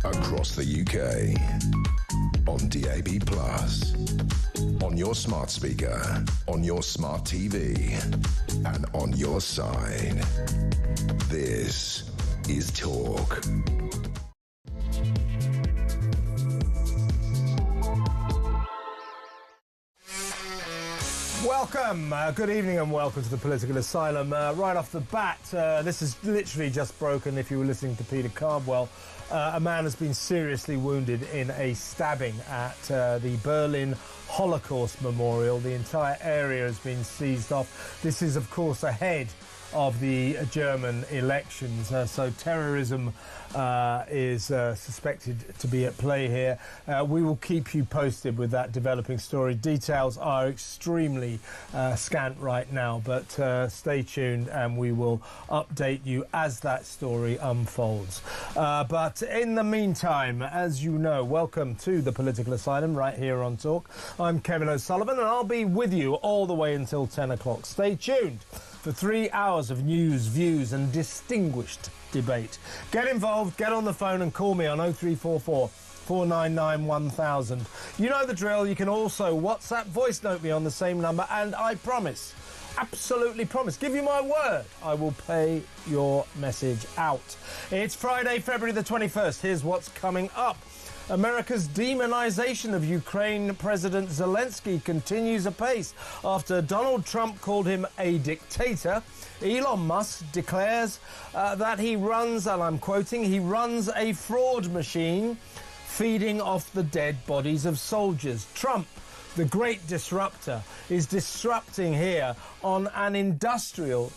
across the UK, on DAB+, on your smart speaker, on your smart TV, and on your side. This is Talk. Welcome, good evening and welcome to the Political Asylum. Right off the bat, this is literally just broken if you were listening to Peter Cardwell. A man has been seriously wounded in a stabbing at the Berlin Holocaust Memorial. The entire area has been seized off. This is, of course, ahead of the German elections, so terrorism is suspected to be at play here. We will keep you posted with that developing story. Details are extremely scant right now, but stay tuned and we will update you as that story unfolds. But in the meantime, as you know, welcome to the Political Asylum right here on Talk. I'm Kevin O'Sullivan and I'll be with you all the way until 10 o'clock. Stay tuned for 3 hours of news, views and distinguished debate. Get involved, get on the phone and call me on 0344 499 1000. You know the drill. You can also WhatsApp voice note me on the same number and I promise, absolutely promise, give you my word, I will pay your message out. It's Friday, February the 21st. Here's what's coming up. America's demonization of Ukraine President Zelensky continues apace after Donald Trump called him a dictator. Elon Musk declares that he runs, and I'm quoting, he runs a fraud machine feeding off the dead bodies of soldiers. Trump, the great disruptor, is disrupting here on an industrial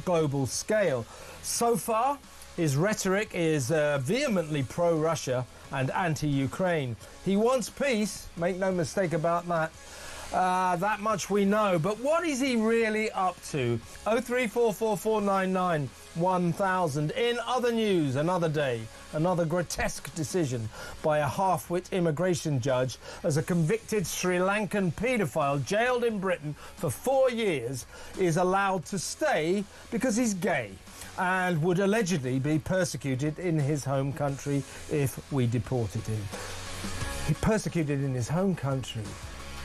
global scale. So far, his rhetoric is vehemently pro-Russia and anti-Ukraine. He wants peace, make no mistake about that. That much we know. But what is he really up to? 0344499 1000. In other news, another day, another grotesque decision by a half-wit immigration judge as a convicted Sri Lankan paedophile jailed in Britain for 4 years is allowed to stay because he's gay and would allegedly be persecuted in his home country if we deported him. He persecuted in his home country.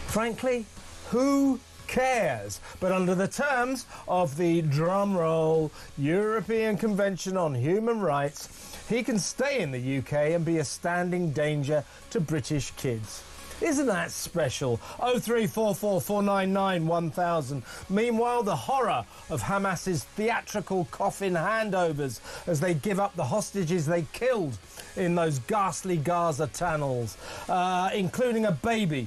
Frankly, who cares? But under the terms of the drumroll European Convention on Human Rights, he can stay in the UK and be a standing danger to British kids. Isn't that special? 0344 499 1000. Meanwhile, the horror of Hamas's theatrical coffin handovers as they give up the hostages they killed in those ghastly Gaza tunnels, including a baby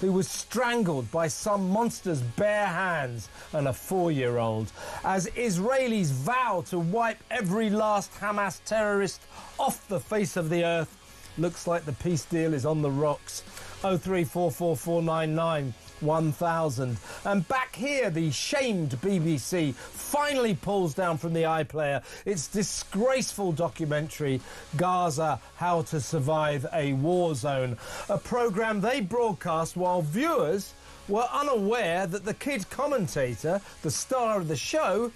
who was strangled by some monster's bare hands and a 4-year-old, as Israelis vow to wipe every last Hamas terrorist off the face of the earth. Looks like the peace deal is on the rocks. 0344 499 1000. And back here, the shamed BBC finally pulls down from the iPlayer its disgraceful documentary, Gaza, How to Survive a War Zone, a programme they broadcast while viewers were unaware that the kid commentator, the star of the show,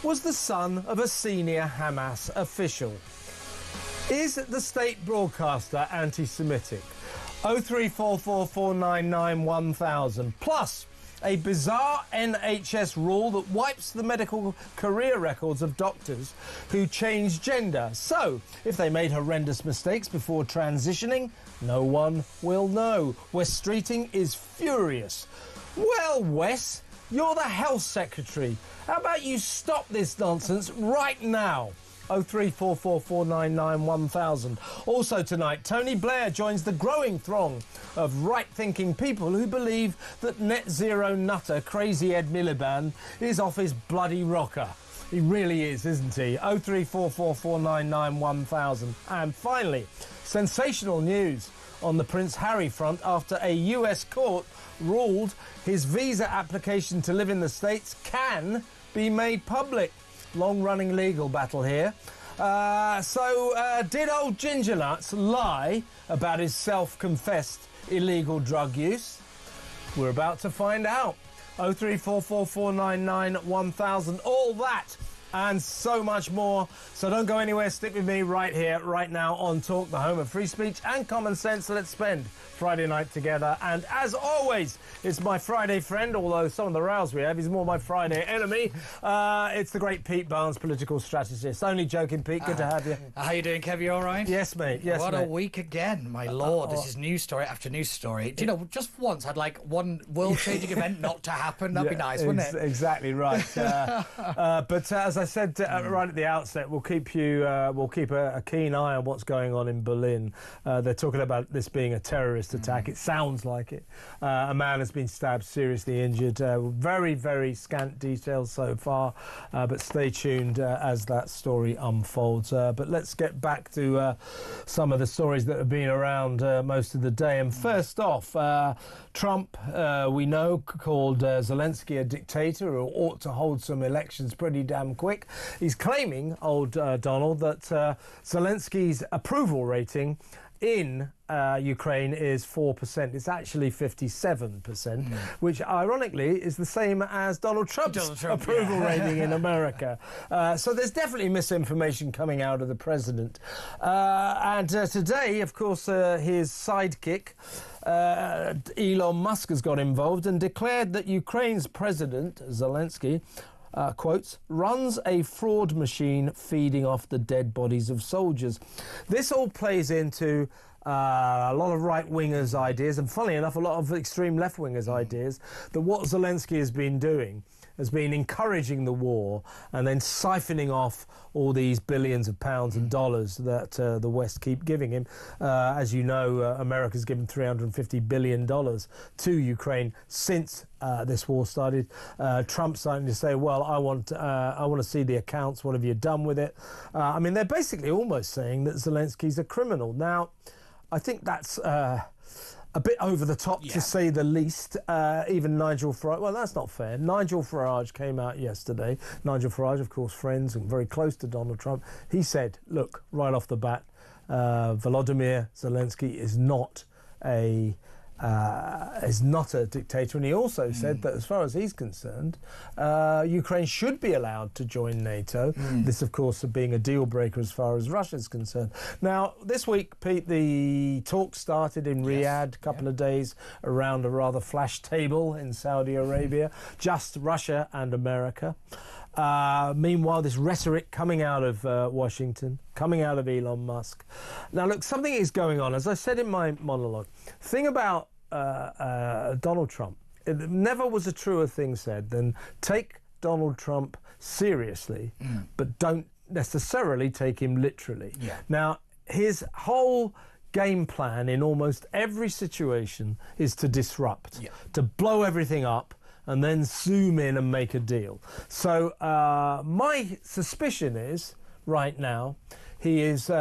was the son of a senior Hamas official. Is the state broadcaster anti-Semitic? 0344 499 1000. Plus, a bizarre NHS rule that wipes the medical career records of doctors who change gender. So, if they made horrendous mistakes before transitioning, no one will know. Wes Streeting is furious. Well, Wes, you're the health secretary. How about you stop this nonsense right now? 0344 499 1000. Also tonight, Tony Blair joins the growing throng of right-thinking people who believe that net zero nutter Crazy Ed Miliband is off his bloody rocker. He really is, isn't he? 0344 499 1000. And finally, sensational news on the Prince Harry front after a US court ruled his visa application to live in the States can be made public. Long-running legal battle here. Did old Ginger Nuts lie about his self-confessed illegal drug use? We're about to find out. 0344 499 1000. All that and so much more. So don't go anywhere. Stick with me right here, right now on Talk, the home of free speech and common sense. Let's spend Friday night together. And as always, it's my Friday friend, although some of the rows we have, he's more my Friday enemy. It's the great Pete Barnes, political strategist. Only joking, Pete. Good to have you. How you doing, Kev? You all right? Yes, mate. Yes, What mate. a week again, my lord. This is news story after news story. Do you know, just once I'd like one world-changing event not to happen. That'd be nice, wouldn't it? Exactly right. But as I said right at the outset, we'll keep a keen eye on what's going on in Berlin. They're talking about this being a terrorist attack. It sounds like it. A man has been stabbed, seriously injured. Very, very scant details so far, but stay tuned as that story unfolds. But let's get back to some of the stories that have been around most of the day. And first off, Trump, we know, called Zelensky a dictator who ought to hold some elections pretty damn quick. He's claiming, old Donald, that Zelensky's approval rating in Ukraine is 4%. It's actually 57%, which ironically is the same as Donald Trump's approval rating in America. So there's definitely misinformation coming out of the president. And today, of course, his sidekick, Elon Musk, has got involved and declared that Ukraine's president, Zelensky, quotes, runs a fraud machine feeding off the dead bodies of soldiers. This all plays into a lot of right-wingers' ideas, and funnily enough, a lot of extreme left-wingers' ideas, that what Zelensky has been doing has been encouraging the war and then siphoning off all these billions of pounds and dollars that the West keep giving him. As you know, America's given $350 billion to Ukraine since this war started. Trump's starting to say, well, I want to see the accounts. What have you done with it? I mean, they're basically almost saying that Zelensky's a criminal. Now, I think that's a bit over the top, to say the least. Even Nigel Farage, well, that's not fair. Nigel Farage came out yesterday. Nigel Farage, of course, friends and very close to Donald Trump. He said, look, right off the bat, Volodymyr Zelensky is not a dictator, and he also said that as far as he's concerned, Ukraine should be allowed to join NATO. This, of course, being a deal breaker as far as Russia's concerned. Now, this week, Pete, the talk started in Riyadh, a couple of days around a rather flash table in Saudi Arabia, just Russia and America. Meanwhile, this rhetoric coming out of Washington, coming out of Elon Musk. Now, look, something is going on. As I said in my monologue, thing about Donald Trump, it never was a truer thing said than take Donald Trump seriously, but don't necessarily take him literally. Now, his whole game plan in almost every situation is to disrupt, to blow everything up, and then zoom in and make a deal. So my suspicion is, right now, he is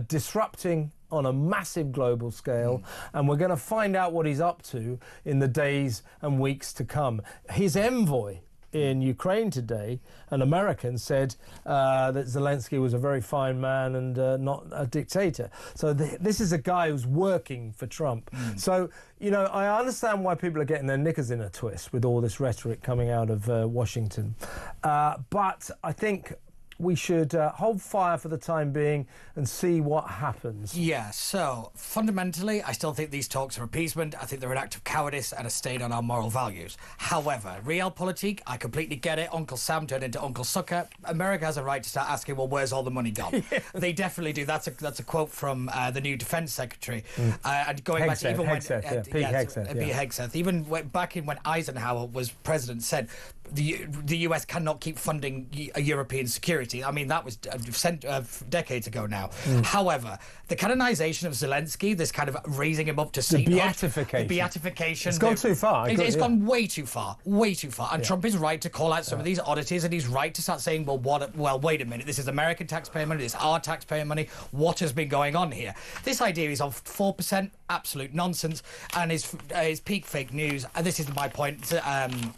disrupting on a massive global scale, and we're going to find out what he's up to in the days and weeks to come. His envoy in Ukraine today, an American, said that Zelensky was a very fine man and not a dictator. So this is a guy who's working for Trump. So, you know, I understand why people are getting their knickers in a twist with all this rhetoric coming out of Washington. But I think we should hold fire for the time being and see what happens. Yeah, so fundamentally, I still think these talks are appeasement. I think they're an act of cowardice and a stain on our moral values. However, realpolitik, I completely get it. Uncle Sam turned into Uncle Sucker. America has a right to start asking, well, where's all the money gone? They definitely do. That's a quote from the new defence secretary. And going back to even when Pete Hegseth, even back in when Eisenhower was president, said the US cannot keep funding European security. I mean, that was decades ago now. However, the canonization of Zelensky, this kind of raising him up to sainthood, the beatification, it's gone too far. It's gone way too far, And Trump is right to call out some of these oddities, and he's right to start saying, well, wait a minute, this is American taxpayer money, this is our taxpayer money. What has been going on here? This idea is of 4%, absolute nonsense, and is peak fake news. And this is my point.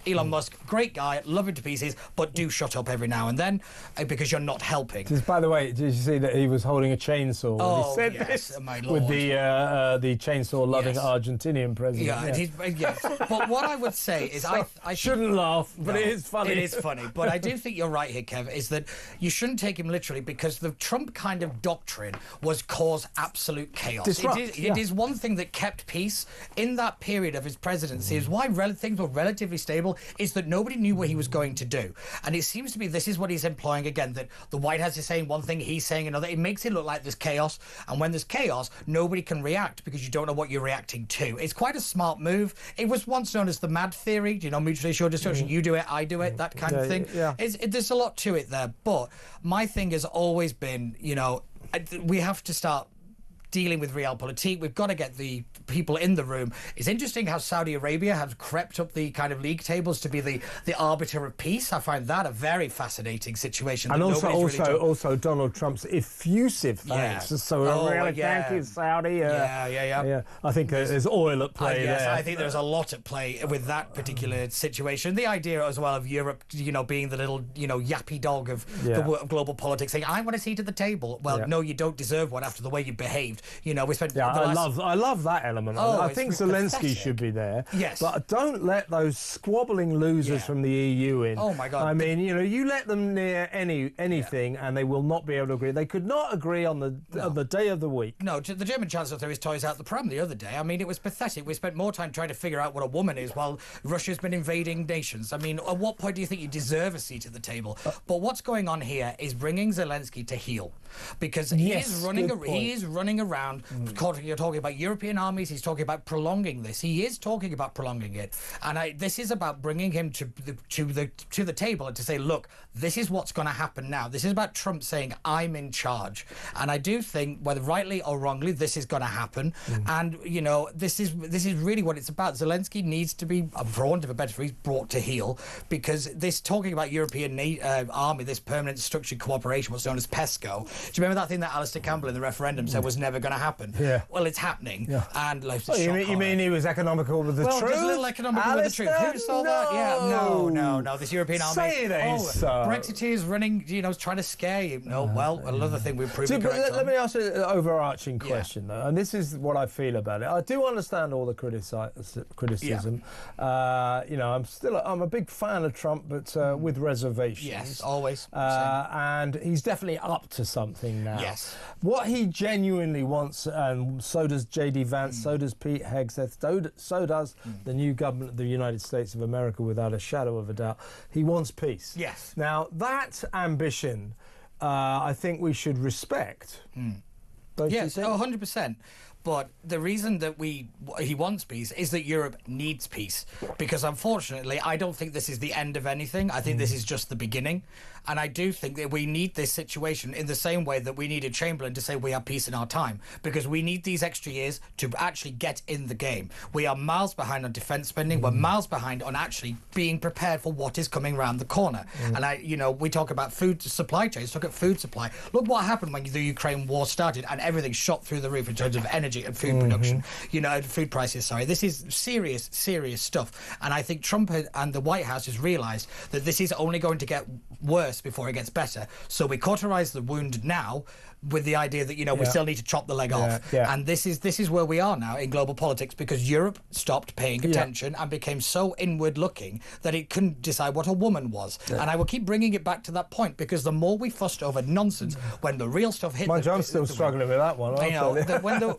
Elon Musk, great guy, love him to pieces, but do shut up every now and then because you're not helping. Just by the way, did you see that he was holding a chainsaw when he said yes, this my with lord. the chainsaw-loving Yes. Argentinian president? Yes. But what I would say is, I shouldn't laugh, but No, it is funny. It is funny, but I do think you're right here, Kev, is that you shouldn't take him literally because the Trump kind of doctrine was cause absolute chaos. It is one thing that kept peace in that period of his presidency, is why things were relatively stable, is that nobody knew what he was going to do. And it seems to be this is what he's employing again, that the White House is saying one thing, he's saying another. It makes it look like there's chaos, and when there's chaos, nobody can react because you don't know what you're reacting to. It's quite a smart move. It was once known as the MAD theory, mutually assured destruction. You do it, I do it, that kind of thing. Yeah. There's a lot to it there. But my thing has always been, we have to start dealing with realpolitik. We've got to get the people in the room. It's interesting how Saudi Arabia has crept up the kind of league tables to be the arbiter of peace. I find that a very fascinating situation. And also Donald Trump's effusive thanks. So thank you, Saudi. Yeah. I think there's oil at play there. I think there's a lot at play with that particular situation. The idea as well of Europe, being the little, yappy dog of global politics, saying, I want a seat at the table. Well, no, you don't deserve one after the way you behaved. We spent. I love that element. I think Zelensky pathetic. should be there. Yes, but don't let those squabbling losers from the EU in. Oh my God! I mean, you let them near anything, and they will not be able to agree. They could not agree on the day of the week. No, the German Chancellor threw his toys out the pram the other day. I mean, it was pathetic. We spent more time trying to figure out what a woman is while Russia's been invading nations. I mean, at what point do you think you deserve a seat at the table? But what's going on here is bringing Zelensky to heel, because he is running around. You're talking about European armies. He's talking about prolonging this. He is talking about prolonging it, and this is about bringing him to the table and to say, look, this is what's going to happen now. This is about Trump saying, I'm in charge, and I do think, whether rightly or wrongly, this is going to happen. And this is really what it's about. Zelensky needs to be, for want of a better phrase, brought to heel, because this talking about European army, this permanent structured cooperation, what's known as PESCO. Do you remember that thing that Alistair Campbell in the referendum said was never going to happen? Yeah. Well, it's happening. Yeah. And you mean he was economical with the truth? Just a little economical with the truth. Who saw that? Yeah. No. This European army. Say it ain't so. Brexiteers running, trying to scare you. No. Well, another thing we've proven correct. Let me ask you an overarching question, though, and this is what I feel about it. I do understand all the criticism. I'm a big fan of Trump, but with reservations. Yes, always. And he's definitely up to something now. Yes. What he genuinely wants, and so does J.D. Vance, so does Pete Hegseth, so does the new government of the United States of America, without a shadow of a doubt. He wants peace. Yes. Now, that ambition, I think we should respect. Don't you think? 100%. But the reason that he wants peace is that Europe needs peace. Because unfortunately, I don't think this is the end of anything. I think this is just the beginning. And I do think that we need this situation in the same way that we needed Chamberlain to say we have peace in our time. Because we need these extra years to actually get in the game. We are miles behind on defence spending. We're miles behind on actually being prepared for what is coming around the corner. And we talk about food supply chains. Look at food supply. Look what happened when the Ukraine war started and everything shot through the roof in terms of energy and food production, food prices, sorry. This is serious stuff. And I think Trump and the White House has realised that this is only going to get worse before it gets better. So we cauterise the wound now with the idea that, we still need to chop the leg off. Yeah. And this is where we are now in global politics, because Europe stopped paying attention and became so inward-looking that it couldn't decide what a woman was. Yeah. And I will keep bringing it back to that point, because the more we fussed over nonsense, when the real stuff hit... I'm still struggling with that one.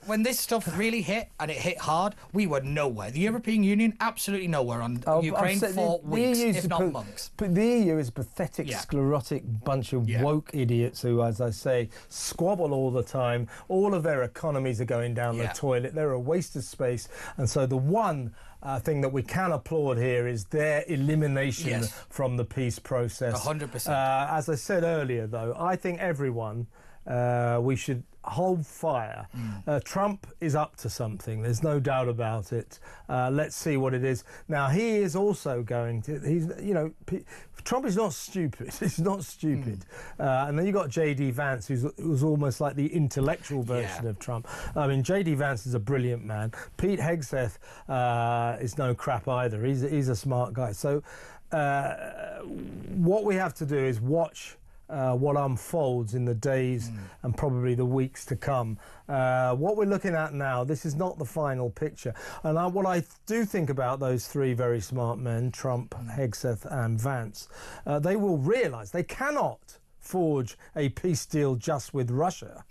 When this stuff really hit, and it hit hard, we were nowhere. The European Union, absolutely nowhere on Ukraine for weeks, if not months. But the EU is a pathetic, sclerotic bunch of woke idiots who, as I say, squabble all the time. All of their economies are going down the toilet. They're a waste of space. And so the one thing that we can applaud here is their elimination from the peace process. 100%. As I said earlier, though, I think everyone, we should hold fire. Trump is up to something. There's no doubt about it. Let's see what it is. Now, he is also going to... Trump is not stupid. He's not stupid. And then you've got J.D. Vance, who's almost like the intellectual version of Trump. I mean, J.D. Vance is a brilliant man. Pete Hegseth is no crap either. He's a smart guy. So what we have to do is watch what unfolds in the days and probably the weeks to come. What we're looking at now, this is not the final picture. And what I do think about those three very smart men, Trump, Hegseth and Vance, they will realise they cannot forge a peace deal just with Russia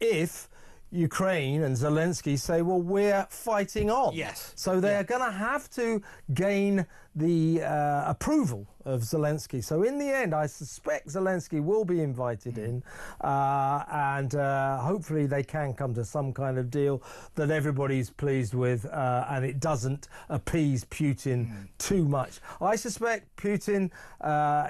if Ukraine and Zelensky say, well, we're fighting on. Yes. So they're going to have to gain the approval of Zelensky. So in the end, I suspect Zelensky will be invited in, and hopefully they can come to some kind of deal that everybody's pleased with, and it doesn't appease Putin too much. I suspect Putin,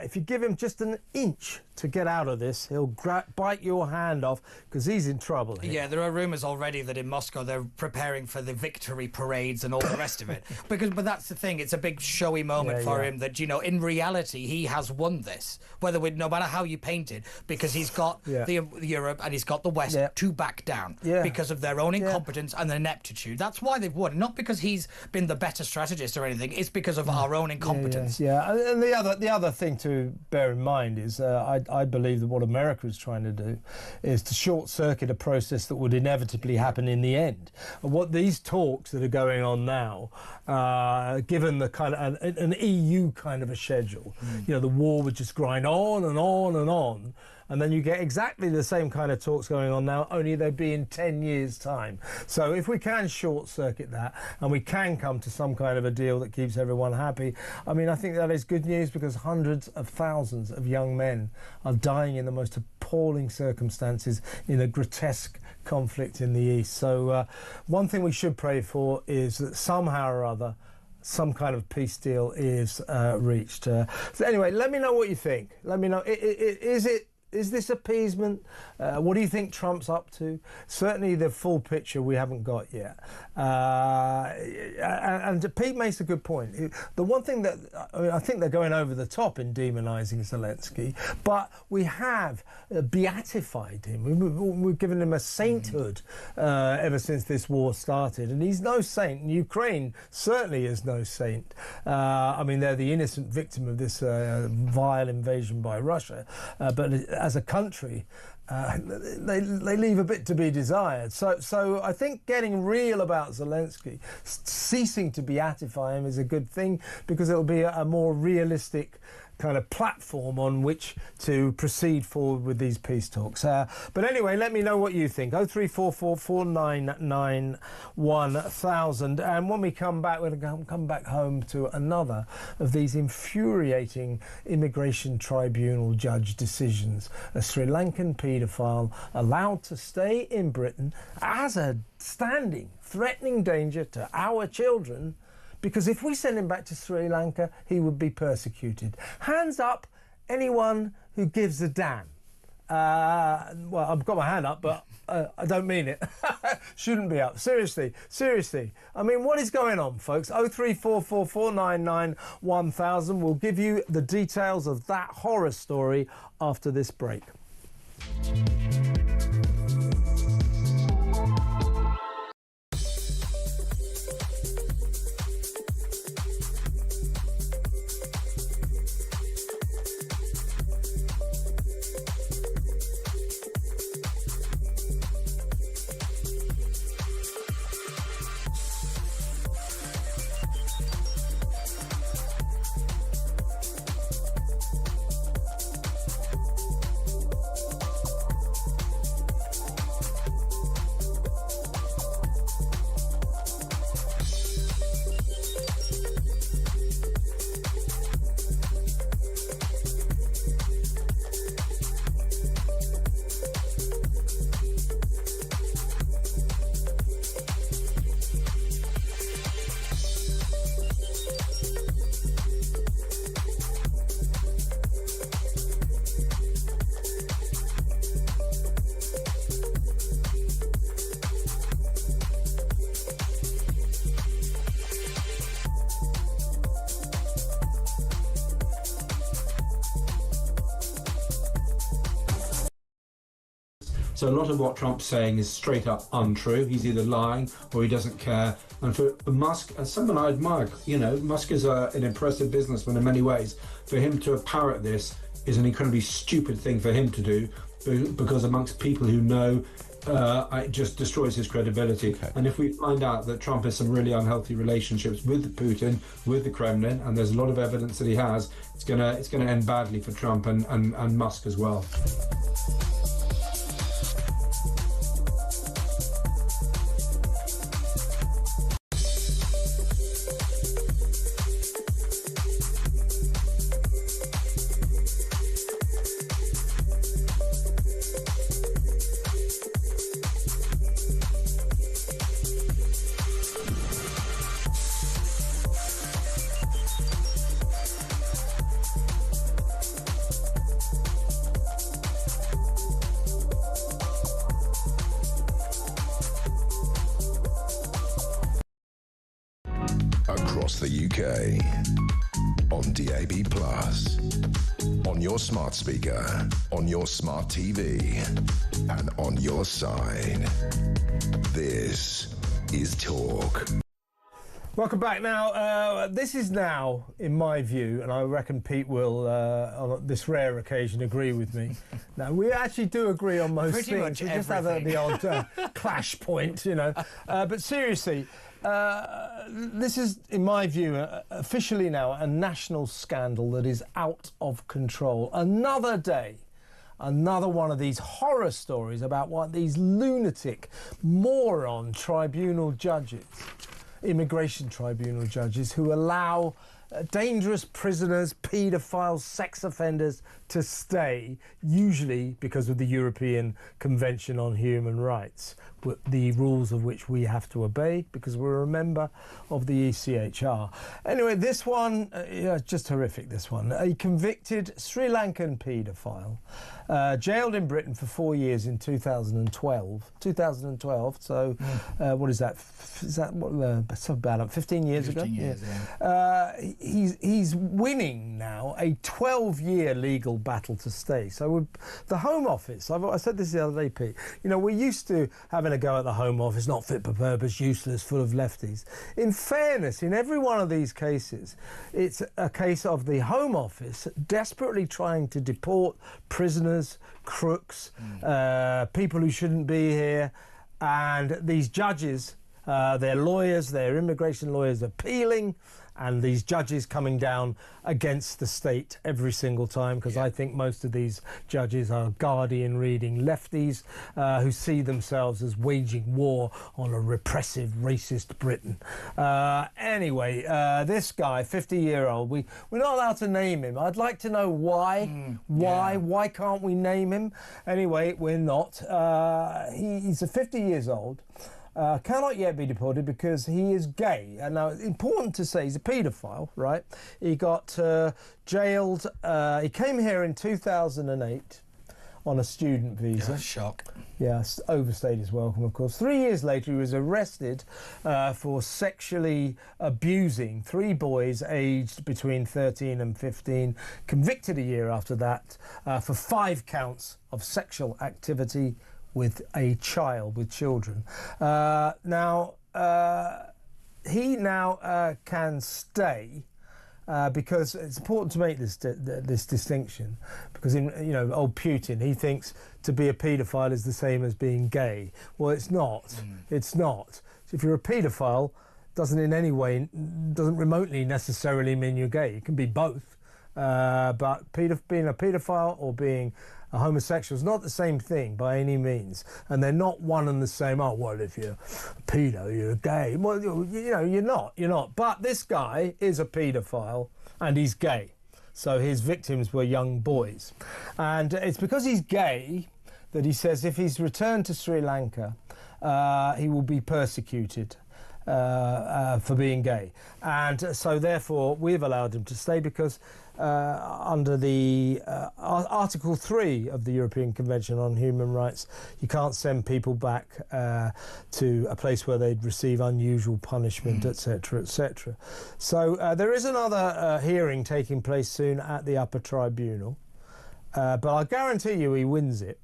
if you give him just an inch to get out of this, he'll bite your hand off, because he's in trouble here. Yeah, there are rumours already that in Moscow they're preparing for the victory parades and all the rest of it. But that's the thing, it's a big showy moment for him that, you know, in reality he has won this, no matter how you paint it, because he's got the Europe and he's got the West to back down because of their own incompetence and their ineptitude. That's why they've won, not because he's been the better strategist or anything. It's because of our own incompetence. And the other thing to bear in mind is I believe that what America is trying to do is to short-circuit a process that would inevitably happen in the end. And what these talks that are going on now, given the kind of an EU kind of a schedule, you know, the war would just grind on and on and on. And then you get exactly the same kind of talks going on now, only they'd be in 10 years' time. So if we can short-circuit that and we can come to some kind of a deal that keeps everyone happy, I mean, I think that is good news, because hundreds of thousands of young men are dying in the most appalling circumstances in a grotesque conflict in the East. So one thing we should pray for is that somehow or other some kind of peace deal is reached. So anyway, let me know what you think. Let me know, is this appeasement? What do you think Trump's up to? Certainly the full picture we haven't got yet. And Pete makes a good point. The one thing that I think they're going over the top in demonising Zelensky, but we have beatified him. We've given him a sainthood ever since this war started, and he's no saint. And Ukraine certainly is no saint. I mean, they're the innocent victim of this vile invasion by Russia, but as a country, they leave a bit to be desired. So I think getting real about Zelensky, ceasing to beatify him, is a good thing, because it'll be a more realistic kind of platform on which to proceed forward with these peace talks. But anyway, let me know what you think. 0344 499 1000. And when we come back, we're going to come back home to another of these infuriating immigration tribunal judge decisions. A Sri Lankan paedophile allowed to stay in Britain as a standing, threatening danger to our children, because if we send him back to Sri Lanka, he would be persecuted. Hands up, anyone who gives a damn. Well, I've got my hand up, but I don't mean it. Shouldn't be up. Seriously. I mean, what is going on, folks? 0344 499 1000. We'll give you the details of that horror story after this break. So a lot of what Trump's saying is straight up untrue. He's either lying or he doesn't care. And for Musk, as someone I admire, you know, Musk is an impressive businessman in many ways. For him to parrot this is an incredibly stupid thing for him to do, because amongst people who know, it just destroys his credibility. Okay. And if we find out that Trump has some really unhealthy relationships with Putin, with the Kremlin, and there's a lot of evidence that he has, it's gonna end badly for Trump and Musk as well. Across the UK, on DAB+, on your smart speaker, on your smart TV, and on your side. This is Talk. Welcome back. Now, this is now, in my view, and I reckon Pete will, on this rare occasion, agree with me. Now, we actually do agree on most Pretty things. much We just have the odd clash point, you know. But seriously, this is, in my view, officially now a national scandal that is out of control. Another day. Another one of these horror stories about what these lunatic, moron tribunal judges, immigration tribunal judges, who allow dangerous prisoners, paedophiles, sex offenders to stay, usually because of the European Convention on Human Rights, the rules of which we have to obey because we're a member of the ECHR. Anyway, this one, just horrific, this one. A convicted Sri Lankan paedophile, jailed in Britain for 4 years in 2012. 2012, so what is that? Is that what, about 15 years ago? 15 years, yeah. He's winning now a 12-year legal battle to stay. So the Home Office, I said this the other day, Pete, you know, we're used to having a go at the Home Office, not fit for purpose, useless, full of lefties. In fairness, in every one of these cases, it's a case of the Home Office desperately trying to deport prisoners, crooks, people who shouldn't be here, and these judges, their lawyers, their immigration lawyers, appealing, and these judges coming down against the state every single time, because I think most of these judges are Guardian-reading lefties who see themselves as waging war on a repressive, racist Britain. Anyway, this guy, 50-year-old, we're not allowed to name him. I'd like to know why. Why can't we name him? Anyway, we're not. He's 50 years old. Cannot yet be deported because he is gay. And now, important to say, he's a paedophile, right? He got jailed. He came here in 2008 on a student visa. Yeah, shock. Yes, overstayed his welcome, of course. 3 years later, he was arrested for sexually abusing 3 boys aged between 13 and 15, convicted a year after that for 5 counts of sexual activity with a child, with children. Now, he now can stay because it's important to make this distinction, because old Putin, he thinks to be a paedophile is the same as being gay. Well, it's not. It's not. If you're a paedophile, doesn't remotely necessarily mean you're gay. It can be both. But being a paedophile or being a homosexual is not the same thing by any means, and they're not one and the same. Oh, well, if you're a pedo, you're gay. Well, you're not. But this guy is a paedophile and he's gay, so his victims were young boys, and it's because he's gay that he says if he's returned to Sri Lanka, he will be persecuted for being gay, and so therefore we've allowed him to stay because under the Article 3 of the European Convention on Human Rights, you can't send people back to a place where they'd receive unusual punishment, etc., etc. So there is another hearing taking place soon at the upper tribunal, but I guarantee you he wins it.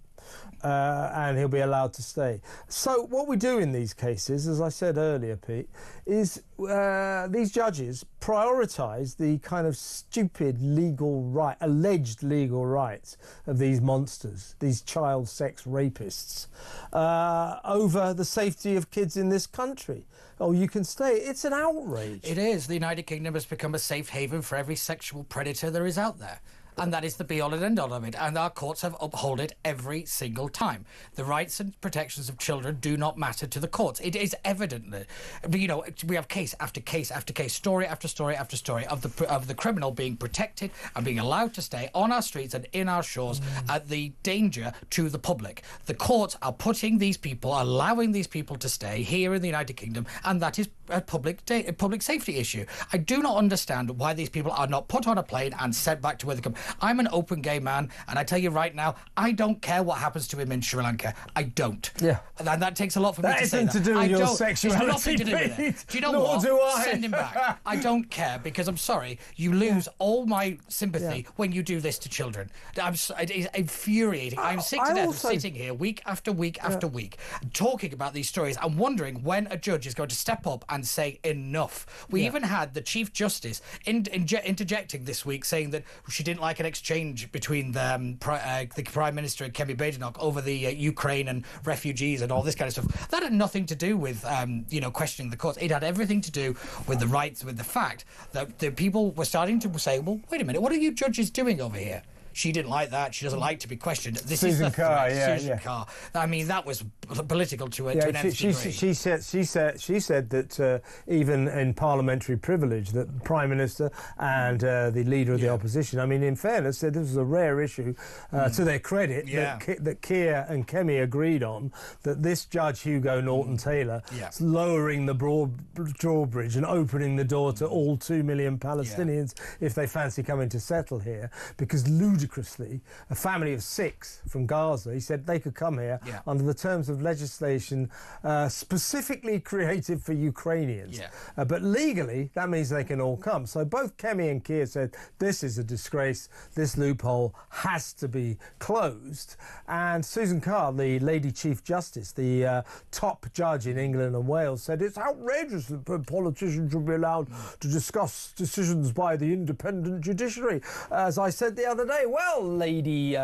and he'll be allowed to stay. So what we do in these cases, as I said earlier, Pete, is these judges prioritise the kind of stupid alleged legal rights of these monsters, these child sex rapists, over the safety of kids in this country. Oh, you can stay. It's an outrage. It is. The United Kingdom has become a safe haven for every sexual predator there is out there. And that is the be-all and end-all of it. And our courts have upheld it every single time. The rights and protections of children do not matter to the courts. It is evident that, you know, we have case after case after case, story after story after story of the criminal being protected and being allowed to stay on our streets and in our shores at the danger to the public. The courts are putting these people, allowing these people to stay here in the United Kingdom, and that is a public safety issue. I do not understand why these people are not put on a plane and sent back to where they come. I'm an open gay man, and I tell you right now, I don't care what happens to him in Sri Lanka. I don't. Yeah. And that takes a lot for me to say that. That isn't to do with your It's sexuality, nothing to do with it. Do you know what? Do I. Send him back. I don't care, because I'm sorry, you lose all my sympathy when you do this to children. It is infuriating. I'm sick to death of sitting here week after week after week, talking about these stories and wondering when a judge is going to step up and say enough. We even had the Chief Justice interjecting this week, saying that she didn't like an exchange between the Prime Minister and Kemi Badenoch over the Ukraine and refugees and all this kind of stuff. That had nothing to do with questioning the courts. It had everything to do with the rights, with the fact that the people were starting to say, well, wait a minute, what are you judges doing over here? She didn't like that. She doesn't like to be questioned. This Susan is the Carr, threat. Susan Carr. I mean, that was political to an nth degree. She said that even in parliamentary privilege, that the Prime Minister and the leader of the opposition, I mean, in fairness, this was a rare issue to their credit that Keir and Kemi agreed on, that this Judge Hugo Norton-Taylor is lowering the drawbridge and opening the door to all 2 million Palestinians if they fancy coming to settle here, because ludicrously, a family of 6 from Gaza, he said they could come here under the terms of legislation specifically created for Ukrainians. But legally, that means they can all come. So both Kemi and Keir said, this is a disgrace, this loophole has to be closed. And Susan Carr, the Lady Chief Justice, the top judge in England and Wales, said it's outrageous that politicians should be allowed to discuss decisions by the independent judiciary. As I said the other day, well, Lady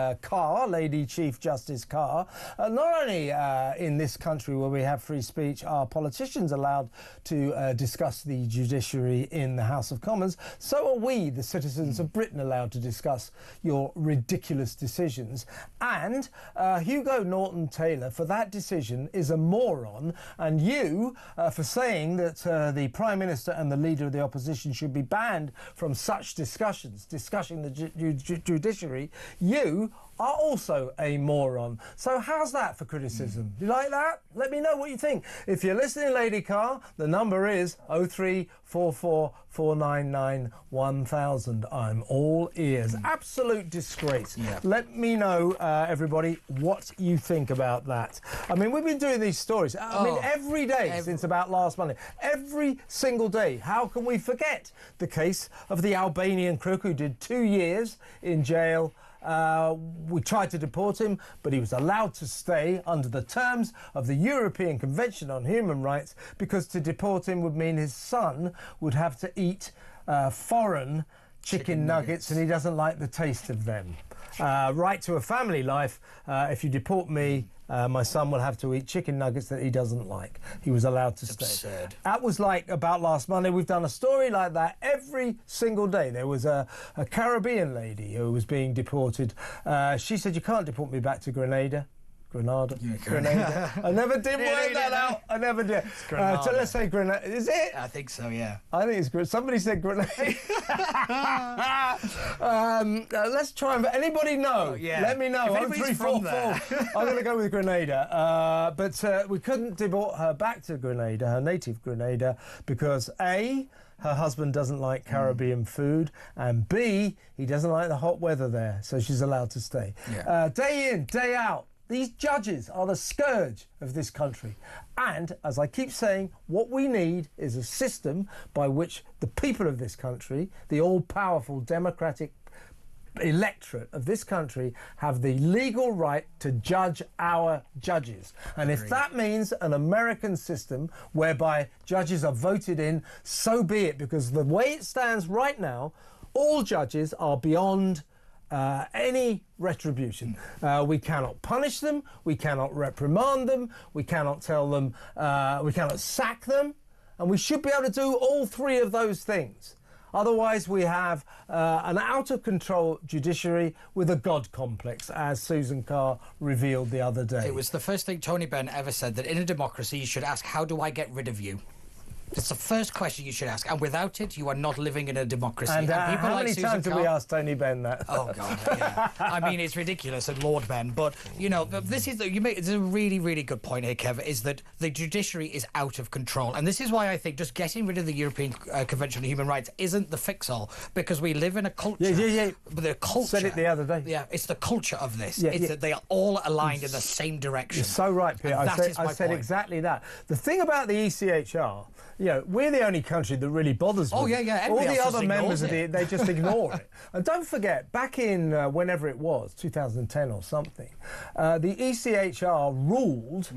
Chief Justice Carr, not only in this country where we have free speech are politicians allowed to discuss the judiciary in the House of Commons, so are we, the citizens of Britain, allowed to discuss your ridiculous decisions. And Hugo Norton-Taylor, for that decision, is a moron, and you, for saying that the Prime Minister and the Leader of the Opposition should be banned from such discussion the judiciary, you are also a moron. So how's that for criticism? You like that? Let me know what you think. If you're listening, Lady Carr, the number is 0344 499 1000. I'm all ears. Absolute disgrace. Let me know, everybody, what you think about that. I mean, we've been doing these stories. I mean, every day since about last Monday. Every single day. How can we forget the case of the Albanian crook who did 2 years in jail? We tried to deport him, but he was allowed to stay under the terms of the European Convention on Human Rights, because to deport him would mean his son would have to eat foreign chicken nuggets, and he doesn't like the taste of them. Right to a family life. If you deport me, my son will have to eat chicken nuggets that he doesn't like. He was allowed to stay. Absurd. That was like about last Monday. We've done a story like that every single day. There was a Caribbean lady who was being deported. She said, you can't deport me back to Grenada. Grenada. I never did work that out. I never did. So let's say Grenada. Is it? I think so, yeah. I think it's good. Somebody said Grenada. Let's try and... Anybody know? Let me know. If anybody's from there. I'm going to go with Grenada. But we couldn't deport her back to Grenada, her native Grenada, because A, her husband doesn't like Caribbean food, and B, he doesn't like the hot weather there, so she's allowed to stay. Day in, day out. These judges are the scourge of this country. And, as I keep saying, what we need is a system by which the people of this country, the all-powerful democratic electorate of this country have the legal right to judge our judges. And if that means an American system whereby judges are voted in, so be it, because the way it stands right now, all judges are beyond any retribution. We cannot punish them, we cannot reprimand them, we cannot tell them, we cannot sack them, and we should be able to do all three of those things. Otherwise, we have an out-of-control judiciary with a God complex, as Susan Carr revealed the other day. It was the first thing Tony Benn ever said, that in a democracy you should ask, how do I get rid of you? It's the first question you should ask, and without it, you are not living in a democracy. And people how like many Susan times Carr, did we ask Tony Benn that? Oh God, yeah. I mean, it's ridiculous, and Lord Benn. But you know, this is it's a really, really good point here, Kev. Is that the judiciary is out of control, and this is why I think just getting rid of the European Convention on Human Rights isn't the fix-all, because we live in a culture. Yeah. The culture. Said it the other day. Yeah, it's the culture of this. Yeah, it's that they are all aligned in the same direction. You're so right, Peter. I said exactly that. The thing about the ECHR, you know, we're the only country that really bothers with it. Yeah. All Everybody the else other just members of ignores it, they just ignore it. And don't forget, back in whenever it was, 2010 or something, the ECHR ruled,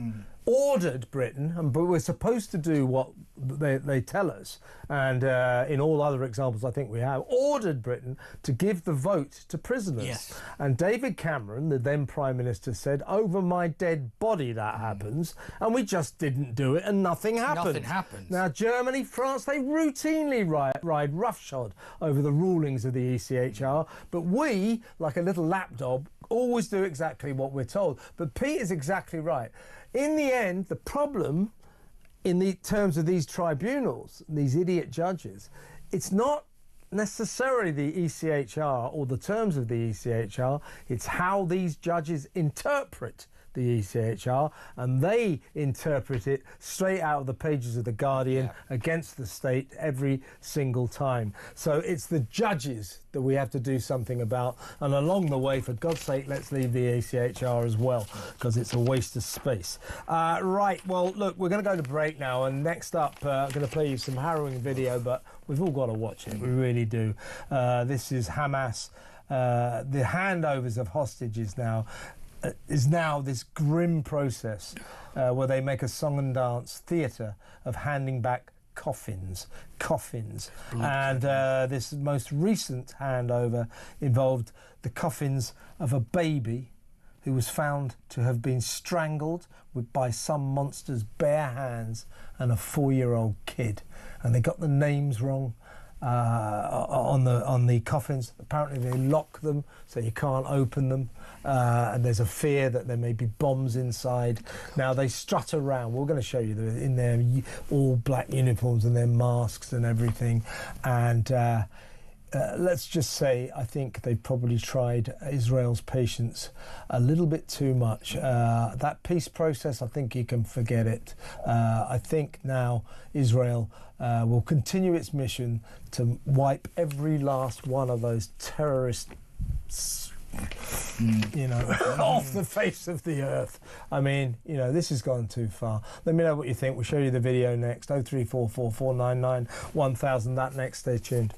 ordered Britain, and but we're supposed to do what they tell us, and in all other examples I think we have, ordered Britain to give the vote to prisoners. Yes. And David Cameron, the then Prime Minister, said, over my dead body that happens, and we just didn't do it and nothing happened. Nothing happens. Now, Germany, France, they routinely ride roughshod over the rulings of the ECHR, but we, like a little lapdog, always do exactly what we're told. But Pete is exactly right. In the end, the problem, in the terms of these tribunals, these idiot judges, it's not necessarily the ECHR or the terms of the ECHR, it's how these judges interpret the ECHR, and they interpret it straight out of the pages of The Guardian against the state every single time. So it's the judges that we have to do something about, and along the way, for God's sake, let's leave the ECHR as well, because it's a waste of space. Right, well, look, we're going to go to break now, and next up, I'm going to play you some harrowing video, but we've all got to watch it, we really do. This is Hamas, the handovers of hostages now, is now this grim process where they make a song and dance theatre of handing back coffins. And this most recent handover involved the coffins of a baby who was found to have been strangled by some monster's bare hands, and a 4-year-old kid. And they got the names wrong on the coffins. Apparently they lock them so you can't open them, and there's a fear that there may be bombs inside. Now they strut around. We're going to show you in their all black uniforms and their masks and everything, and let's just say I think they probably tried Israel's patience a little bit too much. That peace process, I think you can forget it. I think now Israel will continue its mission to wipe every last one of those terrorists, you know, off the face of the earth. I mean, you know, this has gone too far. Let me know what you think. We'll show you the video next. 0344 499 1000. That next. Stay tuned.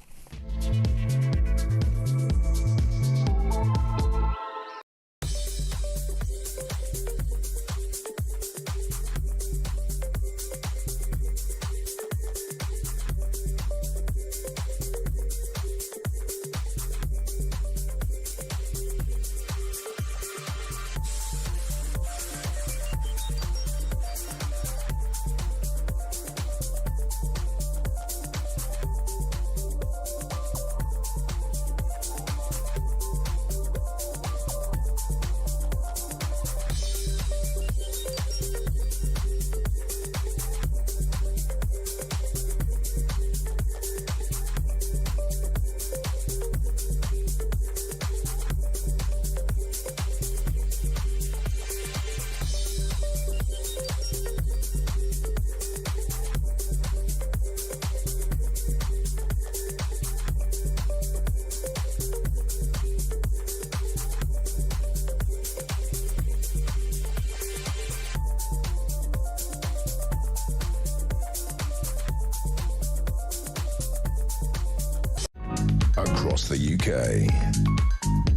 Across the UK,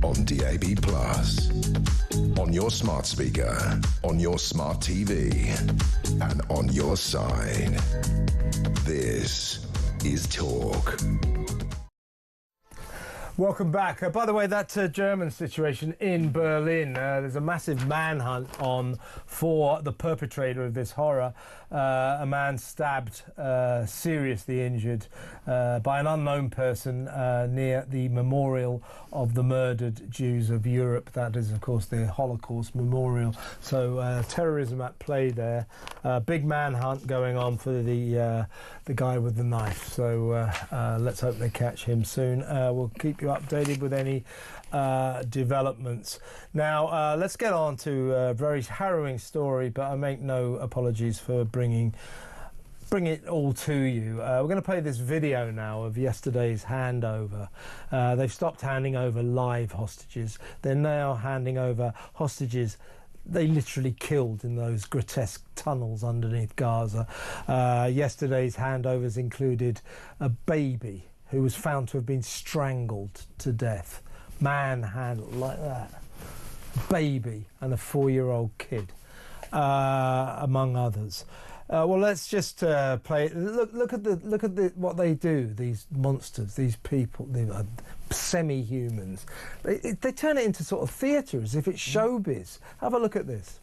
on DAB+, on your smart speaker, on your smart TV, and on your side. This is Talk. Welcome back. By the way, that German situation in Berlin, there's a massive manhunt on for the perpetrator of this horror. A man stabbed, seriously injured by an unknown person near the memorial of the murdered Jews of Europe. That is, of course, the Holocaust memorial. So terrorism at play there. Big manhunt going on for the guy with the knife. So let's hope they catch him soon. We'll keep you updated with any developments. Now let's get on to a very harrowing story, but I make no apologies for bring it all to you. We're going to play this video now of yesterday's handover. They've stopped handing over live hostages. They're now handing over hostages they literally killed in those grotesque tunnels underneath Gaza. Yesterday's handovers included a baby who was found to have been strangled to death, manhandled like that. Baby and a 4-year-old kid, among others. Well, let's just play. Look at what they do. These monsters, these people, semi-humans. They turn it into sort of theatre, as if it's showbiz. Have a look at this.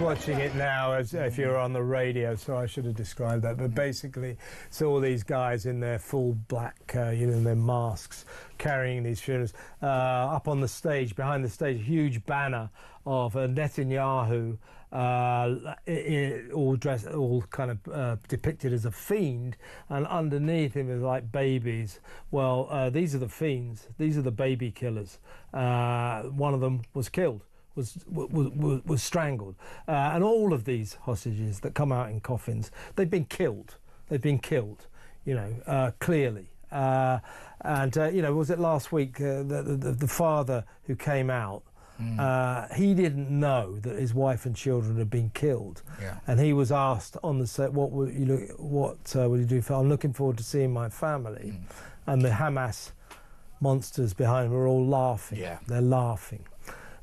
Watching it now as if you're on the radio, so I should have described that, but basically it's all these guys in their full black, their masks, carrying these funerals. Up on the stage, behind the stage, a huge banner of Netanyahu, all dressed, all kind of depicted as a fiend, and underneath him is like babies. Well, these are the fiends, these are the baby killers. One of them was killed. Was strangled, and all of these hostages that come out in coffins, they've been killed. They've been killed, clearly. Was it last week the father who came out? He didn't know that his wife and children had been killed, and he was asked on the set, "What will you do?" I'm looking forward to seeing my family, and the Hamas monsters behind him are all laughing. They're laughing.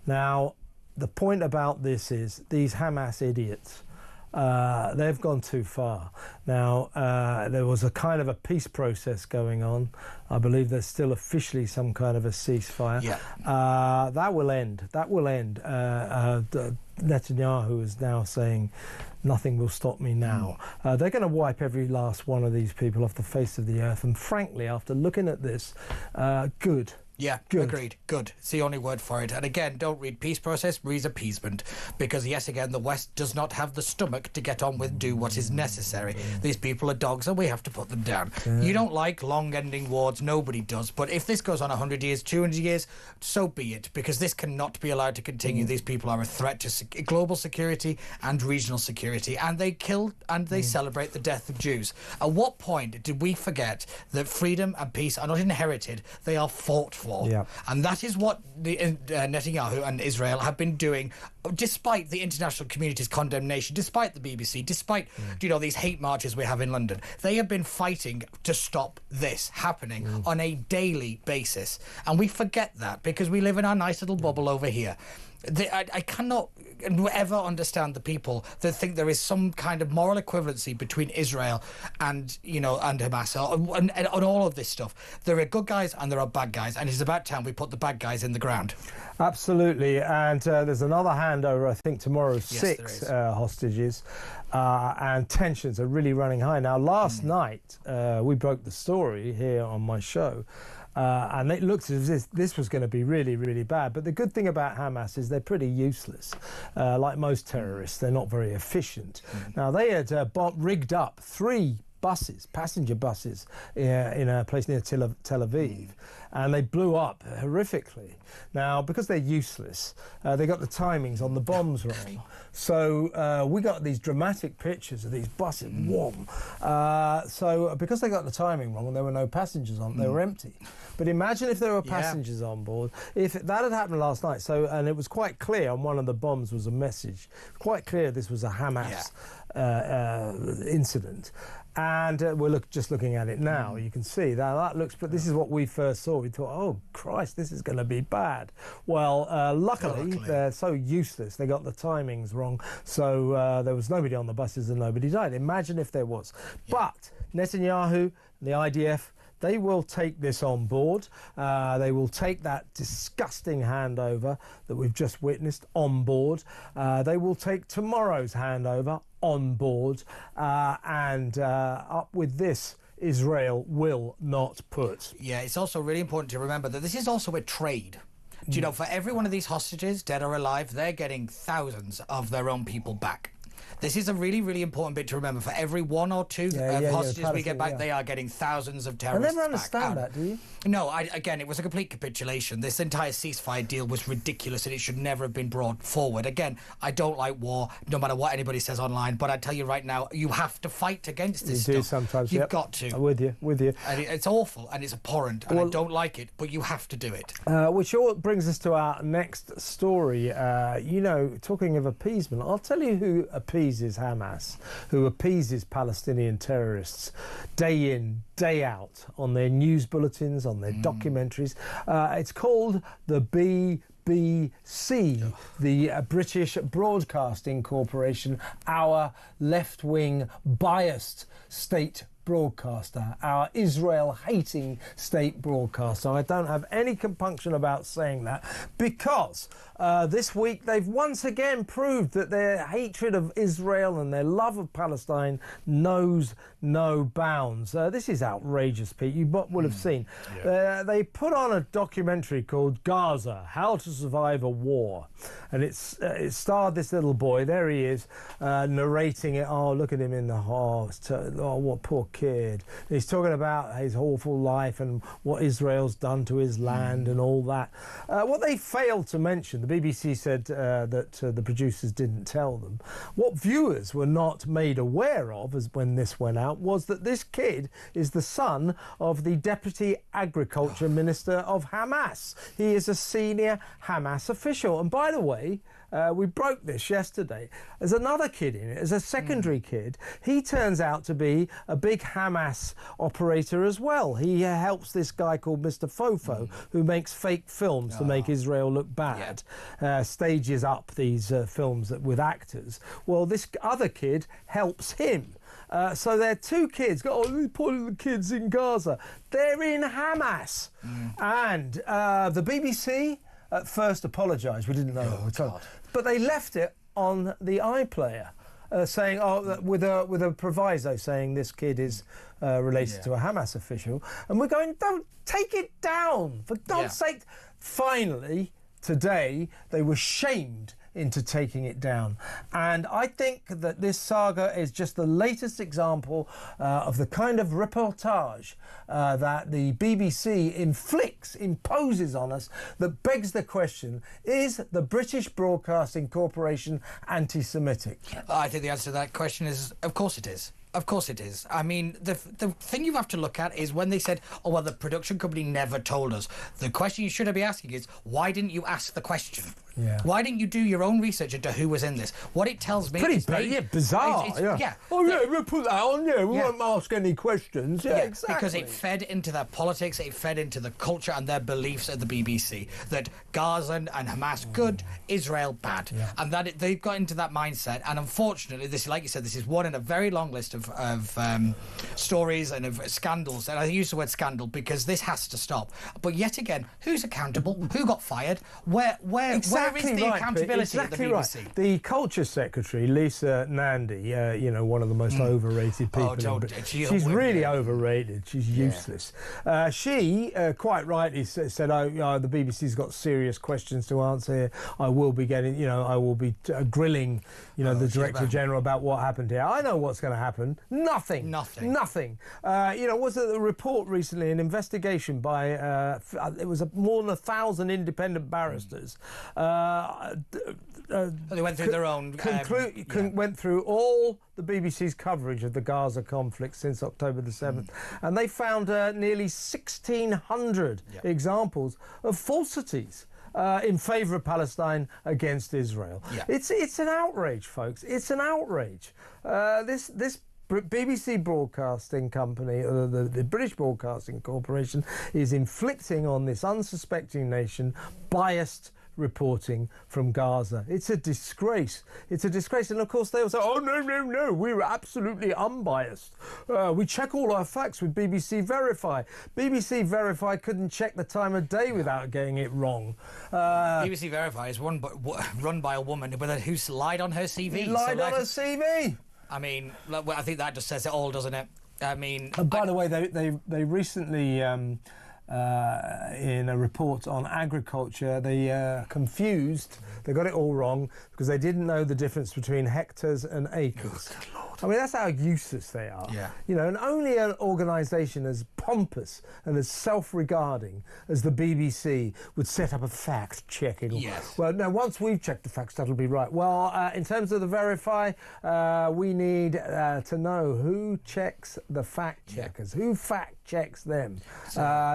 Now, the point about this is these Hamas idiots, they've gone too far. Now, there was a kind of a peace process going on. I believe there's still officially some kind of a ceasefire. That will end. That will end. Netanyahu is now saying, nothing will stop me now. They're going to wipe every last one of these people off the face of the earth. And frankly, after looking at this, good. Yeah, good. Agreed. Good. It's the only word for it. And again, don't read peace process, read appeasement. Because, yes, again, the West does not have the stomach to get on with do what is necessary. These people are dogs and we have to put them down. You don't like long-ending wars. Nobody does. But if this goes on 100 years, 200 years, so be it. Because this cannot be allowed to continue. These people are a threat to global security and regional security. And they kill and they celebrate the death of Jews. At what point did we forget that freedom and peace are not inherited, they are fought for? And that is what the Netanyahu and Israel have been doing, despite the international community's condemnation, despite the BBC, despite these hate marches we have in London. They have been fighting to stop this happening on a daily basis, and we forget that because we live in our nice little bubble over here. I cannot ever understand the people that think there is some kind of moral equivalency between Israel and and Hamas and all of this stuff. There are good guys and there are bad guys, and it's about time we put the bad guys in the ground. Absolutely. And there's another handover, I think, tomorrow, 6 hostages, and tensions are really running high. Now, last night we broke the story here on my show. And it looks as if this was going to be really, really bad. But the good thing about Hamas is they're pretty useless. Like most terrorists, they're not very efficient. Now, they had rigged up 3 passenger buses, in a place near Tel Aviv, and they blew up horrifically. Now, because they're useless, they got the timings on the bombs wrong. So we got these dramatic pictures of these buses, so because they got the timing wrong and there were no passengers on, they were empty. But imagine if there were passengers on board. If that had happened last night, and it was quite clear on one of the bombs was a message, quite clear this was a Hamas incident. And we're just looking at it now. You can see that looks, but this is what we first saw. We thought, oh, Christ, this is going to be bad. Well, luckily, they're so useless. They got the timings wrong. So there was nobody on the buses and nobody died. Imagine if there was. But Netanyahu, the IDF, they will take this on board. They will take that disgusting handover that we've just witnessed on board. They will take tomorrow's handover on board. And up with this, Israel will not put. Yeah, it's also really important to remember that this is also a trade. Do you know, for every one of these hostages, dead or alive, they're getting thousands of their own people back. This is a really, really important bit to remember. For every 1 or 2 hostages we get back, they are getting thousands of terrorists back. I never understand that, do you? No, again, it was a complete capitulation. This entire ceasefire deal was ridiculous and it should never have been brought forward. Again, I don't like war, no matter what anybody says online, but I tell you right now, you have to fight against this stuff. You do sometimes, You've got to. I'm with you. And it's awful and it's abhorrent and I don't like it, but you have to do it. Which all brings us to our next story. You know, talking of appeasement, I'll tell you who appeases Hamas, who appeases Palestinian terrorists day in, day out on their news bulletins, on their documentaries. It's called the BBC, the British Broadcasting Corporation, our left-wing biased state broadcaster, our Israel-hating state broadcaster. I don't have any compunction about saying that because this week they've once again proved that their hatred of Israel and their love of Palestine knows no bounds. This is outrageous, Pete. You will have seen. They put on a documentary called Gaza, How to Survive a War. And it starred this little boy. There he is, narrating it. Oh, look at him in the oh, what poor kid. He's talking about his awful life and what Israel's done to his land and all that. What they failed to mention, the BBC said that the producers didn't tell them, what viewers were not made aware of as when this went out, was that this kid is the son of the Deputy Agriculture Minister of Hamas. He is a senior Hamas official. And by the way, we broke this yesterday. There's another kid in it, as a secondary kid. He turns out to be a big Hamas operator as well. He helps this guy called Mr. Fofo, who makes fake films to make Israel look bad, stages up these films with actors. Well, this other kid helps him. So there are 2 kids. These poor little kids in Gaza. They're in Hamas. And the BBC at first apologised. We didn't know what we were told. But they left it on the iPlayer, saying, with a proviso saying this kid is related to a Hamas official. And we're going, don't take it down, for God's sake. Finally, today, they were shamed into taking it down. And I think that this saga is just the latest example of the kind of reportage that the BBC imposes on us, that begs the question, is the British Broadcasting Corporation anti-Semitic? I think the answer to that question is, of course it is. Of course it is. I mean, the thing you have to look at is when they said, oh, well, the production company never told us. The question you should be asking is, why didn't you ask the question? Yeah. Why didn't you do your own research into who was in this? What it tells me is... bizarre. We'll put that on, we won't ask any questions. Yeah, exactly. Because it fed into their politics, it fed into the culture and their beliefs at the BBC, that Gaza and Hamas, good, Israel, bad. Yeah. And that they've got into that mindset. And unfortunately, this, like you said, this is one in a very long list of stories and of scandals. And I use the word scandal because this has to stop. But yet again, who's accountable? Who got fired? Where exactly where is the right, accountability exactly at the right. BBC? The culture secretary, Lisa Nandy, one of the most overrated people. She's really overrated. She's useless. She quite rightly said, "Oh, the BBC's got serious questions to answer here. I will be getting, I will be grilling, the Director General about what happened here. I know what's going to happen. Nothing. Was it a report recently, an investigation by it was more than 1,000 independent barristers. They went through their own... went through all the BBC's coverage of the Gaza conflict since October the 7th, and they found nearly 1,600 examples of falsities in favour of Palestine against Israel. It's an outrage, folks. It's an outrage. This BBC Broadcasting Company, the British Broadcasting Corporation, is inflicting on this unsuspecting nation biased reporting from Gaza. It's a disgrace. It's a disgrace. And of course they all say, oh, no, we were absolutely unbiased. We check all our facts with BBC Verify. BBC Verify couldn't check the time of day without getting it wrong. BBC Verify is run by a woman who's lied on her CV. Lied on her CV. I mean, I think that just says it all, doesn't it? I mean... And by the way, they recently, in a report on agriculture, they confused, they got it all wrong, because they didn't know the difference between hectares and acres. Oh, good Lord. I mean, that's how useless they are. Yeah. And only an organisation as pompous and as self-regarding as the BBC would set up a fact-checking. Yes. Well, now, once we've checked the facts, that'll be right. Well, in terms of the Verify, we need to know who checks the fact-checkers, who fact-checks them.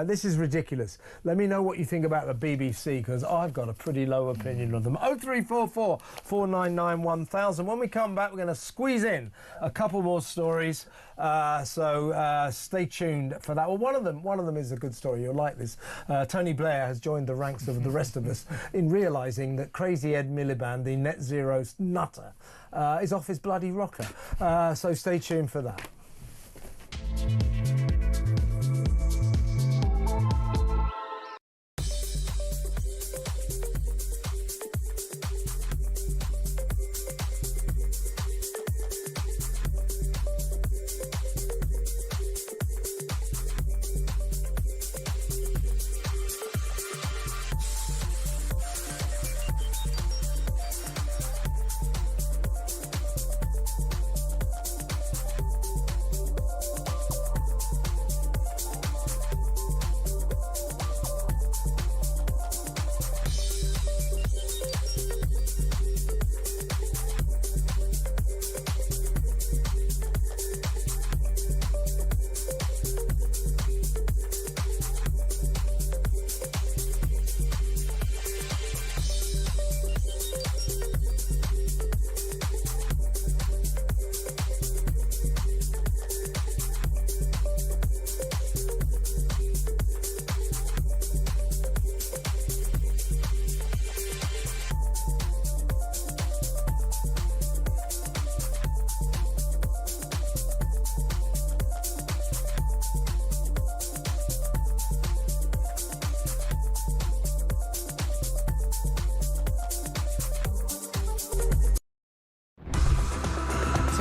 This is ridiculous. Let me know what you think about the BBC, because I've got a pretty low opinion of them. 0344 499 1000. When we come back, we're going to squeeze in a couple more stories, so stay tuned for that. Well, one of them is a good story. You'll like this. Tony Blair has joined the ranks of the rest of us in realising that crazy Ed Miliband, the net zero nutter, is off his bloody rocker. So stay tuned for that.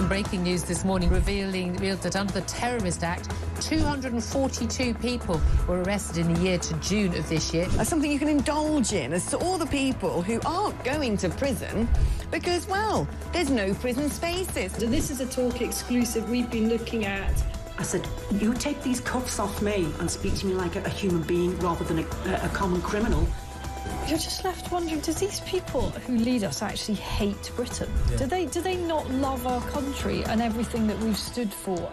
Breaking news this morning revealed that under the Terrorist Act, 242 people were arrested in the year to June of this year. That's something you can indulge in as to all the people who aren't going to prison because, well, there's no prison spaces. So this is a Talk exclusive we've been looking at. I said, you take these cuffs off me and speak to me like a human being rather than a common criminal. You're just left wondering, do these people who lead us actually hate Britain? Yeah. Do they not love our country and everything that we've stood for?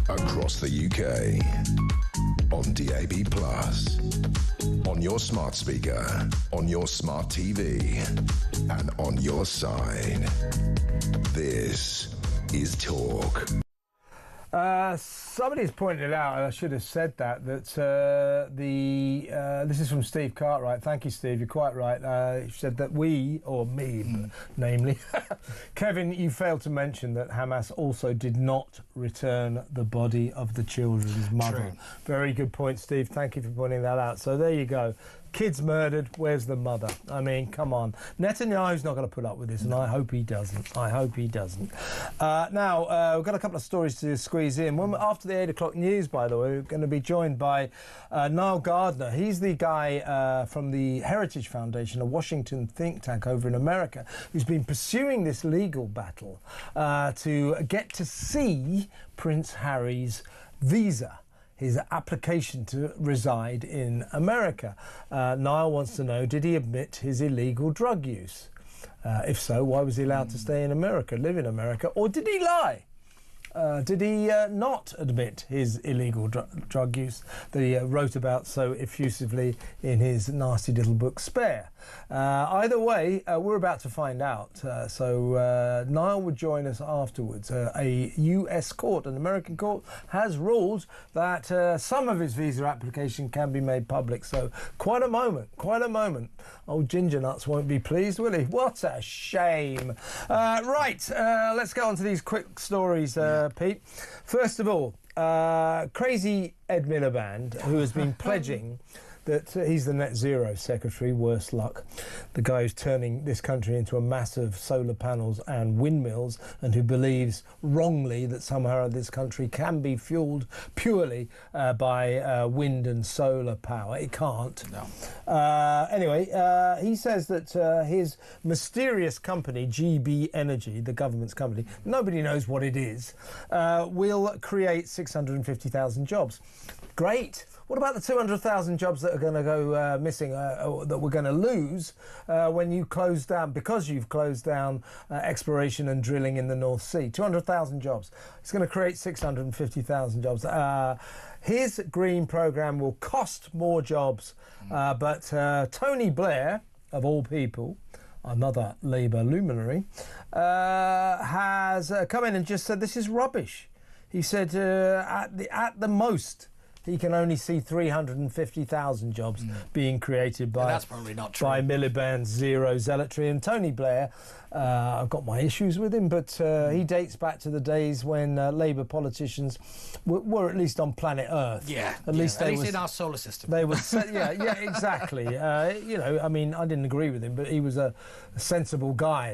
Across the UK, on DAB+, on your smart speaker, on your smart TV, and on your side. This is Talk. Somebody's pointed out, and I should have said that this is from Steve Cartwright. Thank you, Steve. You're quite right. He said that we, or me, namely, Kevin, you failed to mention that Hamas also did not return the body of the children's mother. True. Very good point, Steve. Thank you for pointing that out. So there you go. Kids murdered, where's the mother? I mean, come on. Netanyahu's not going to put up with this, and I hope he doesn't. Now, we've got a couple of stories to squeeze in. After the 8 o'clock news, by the way, we're going to be joined by Niall Gardner. He's the guy from the Heritage Foundation, a Washington think tank over in America, who's been pursuing this legal battle to get to see Prince Harry's visa, his application to reside in America. Niall wants to know, did he admit his illegal drug use? If so, why was he allowed to stay in America, live in America, or did he lie? Did he not admit his illegal drug use that he wrote about so effusively in his nasty little book Spare? Either way, we're about to find out. So Niall would join us afterwards. A US court, an American court, has ruled that some of his visa application can be made public. So quite a moment. Old Ginger Nuts won't be pleased, will he? What a shame. Right, let's get on to these quick stories, Pete. First of all, crazy Ed Miliband, who has been pledging that he's the net zero secretary, worse luck, the guy who's turning this country into a mass of solar panels and windmills, and who believes wrongly that somehow this country can be fueled purely by wind and solar power. It can't. No. Anyway, he says that his mysterious company, GB Energy, the government's company, nobody knows what it is, will create 650,000 jobs. Great. What about the 200,000 jobs that are going to go missing, or that we're going to lose when you close down, because you've closed down exploration and drilling in the North Sea? 200,000 jobs. It's going to create 650,000 jobs. His green programme will cost more jobs, but Tony Blair, of all people, another Labour luminary, has come in and just said this is rubbish. He said at the most, he can only see 350,000 jobs being created by, that's probably not true, by Miliband's zero zealotry. And Tony Blair, I've got my issues with him, but he dates back to the days when Labour politicians were at least on planet Earth. At least in our solar system. They would say, exactly. You know, I mean, I didn't agree with him, but he was a sensible guy,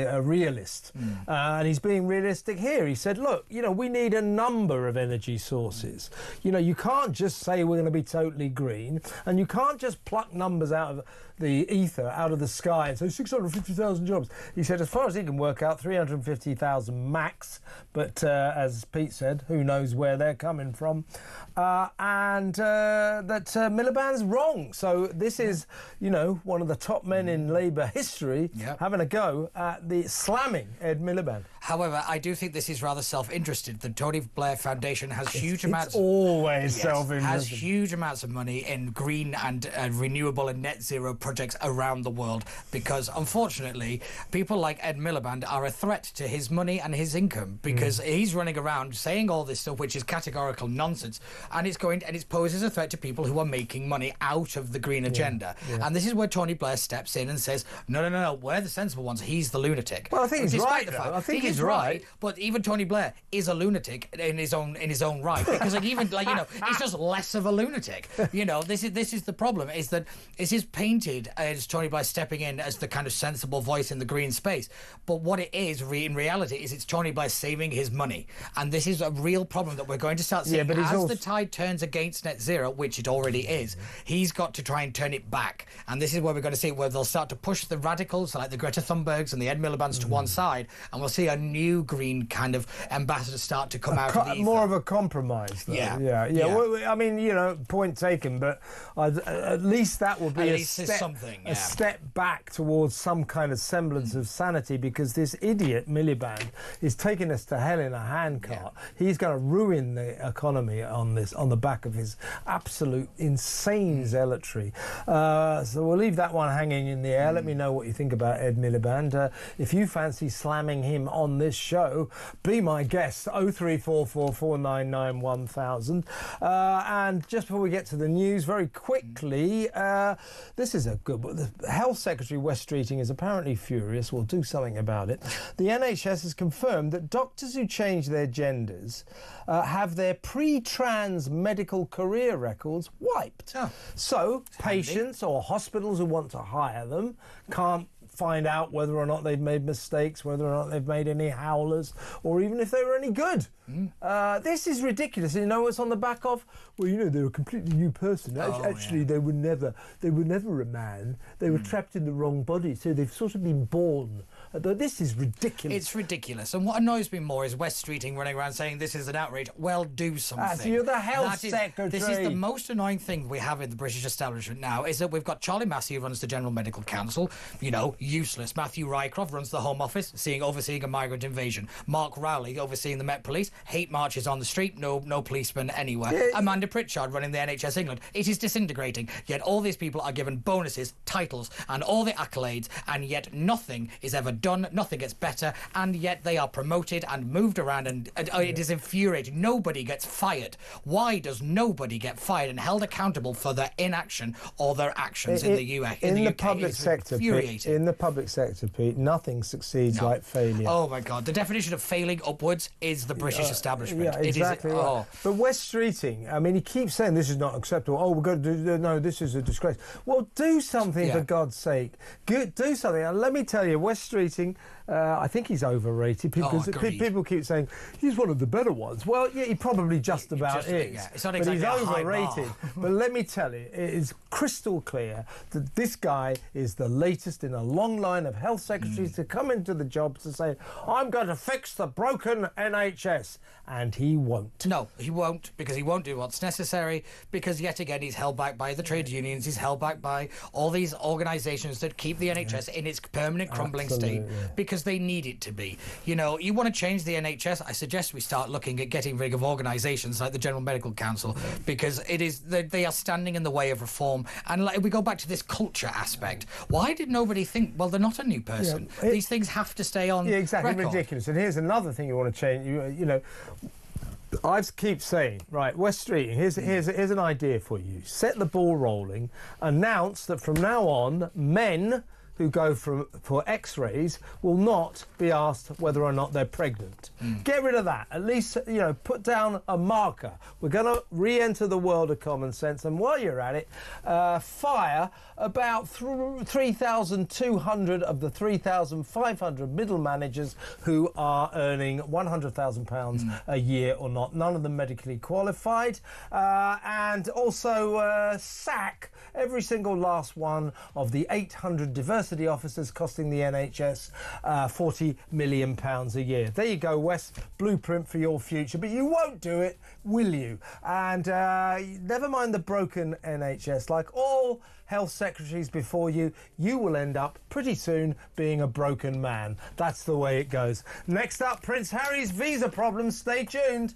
a realist. And he's being realistic here. He said, look, you know, we need a number of energy sources. You know, you can't just say we're going to be totally green, and you can't just pluck numbers out of the ether, out of the sky, and say 650,000 jobs. He said, as far as he can work out, 350,000 max, but as Pete said, who knows where they're coming from, and that Miliband's wrong. So this is, you know, one of the top men in Labour history having a go at the slamming Ed Miliband. However, I do think this is rather self-interested. The Tony Blair Foundation has huge amounts. It's always self-interested. Has huge amounts of money in green and renewable and net zero projects around the world, because unfortunately, people like Ed Miliband are a threat to his money and his income, because he's running around saying all this stuff, which is categorical nonsense, and it poses a threat to people who are making money out of the green agenda. And this is where Tony Blair steps in and says, no, we're the sensible ones. He's the lunatic. Well, I think he's right. I think he's right. But even Tony Blair is a lunatic in his own right, because he's just less of a lunatic. You know, this is the problem, is that it is painted as Tony Blair stepping in as the kind of sensible voice in the green space, but what it is in reality is it's Tony Blair saving his money, and this is a real problem that we're going to start seeing as the tide turns against net zero, which it already is. He's got to try and turn it back, and this is where we're going to see where they'll start to push the radicals like the Greta Thunbergs and the Ed Miliband's to one side, and we'll see a new green kind of ambassadors start to come out of the ether. More of a compromise, though. Yeah. Well, I mean, point taken, but at least that will be a step back towards some kind of semblance of sanity, because this idiot Miliband is taking us to hell in a handcart. He's going to ruin the economy on the back of his absolute insane zealotry. So we'll leave that one hanging in the air. Let me know what you think about Ed Miliband. If you fancy slamming him on this show, be my guest. 03444991000. And just before we get to the news, very quickly, this is a good one. The Health Secretary Wes Streeting is apparently furious. We'll do something about it. The NHS has confirmed that doctors who change their genders have their pre-trans medical career records wiped. So patients or hospitals who want to hire them can't find out whether or not they've made mistakes, whether or not they've made any howlers, or even if they were any good. This is ridiculous. And you know what's on the back of? Well, they're a completely new person. They were never a man. They were trapped in the wrong body, so they've sort of been born. This is ridiculous. It's ridiculous. And what annoys me more is Wes Streeting running around saying this is an outrage. Well, do something. So you're the health secretary. This is the most annoying thing we have in the British establishment now, is that we've got Charlie Massey, who runs the General Medical Council, useless. Matthew Rycroft runs the Home Office, overseeing a migrant invasion. Mark Rowley overseeing the Met Police, hate marches on the street, no policemen anywhere. Amanda Pritchard running the NHS England. It is disintegrating. Yet all these people are given bonuses, titles, and all the accolades, and yet nothing is ever done, nothing gets better, and yet they are promoted and moved around, and it is infuriating. Nobody gets fired. Why does nobody get fired and held accountable for their inaction or their actions in the UK? In the public sector, Pete, nothing succeeds like failure. Oh my God, the definition of failing upwards is the British establishment. Yeah, exactly. But Wes Streeting, I mean, he keeps saying this is not acceptable. Oh, we've got to do, no, this is a disgrace. Well, do something for God's sake. Do something. And let me tell you, Wes Streeting, I think he's overrated, because people keep saying he's one of the better ones. Well, yeah, he probably just about is. It's not exactly but he's overrated. But let me tell you, it is crystal clear that this guy is the latest in a long line of health secretaries to come into the job to say, I'm going to fix the broken NHS. And he won't. No, he won't, because he won't do what's necessary, because yet again he's held back by the trade unions, he's held back by all these organisations that keep the NHS in its permanent crumbling state, because they need it to be. You want to change the NHS, I suggest we start looking at getting rid of organisations like the General Medical Council, because they are standing in the way of reform. And we go back to this culture aspect. Why did nobody think, well, they're not a new person? These things have to stay on record. Ridiculous. And here's another thing you want to change. I keep saying, right, Wes Streeting, here's an idea for you. Set the ball rolling. Announce that from now on, men who go for X-rays will not be asked whether or not they're pregnant. Get rid of that. At least, put down a marker. We're going to re-enter the world of common sense, and while you're at it, fire about 3,200 of the 3,500 middle managers who are earning £100,000 a year or not. None of them medically qualified. And also sack every single last one of the 800 diversity officers costing the NHS £40 million a year. There you go, Wes. Blueprint for your future. But you won't do it, will you? And never mind the broken NHS. Like all health secretaries before you, you will end up pretty soon being a broken man. That's the way it goes. Next up, Prince Harry's visa problems. Stay tuned.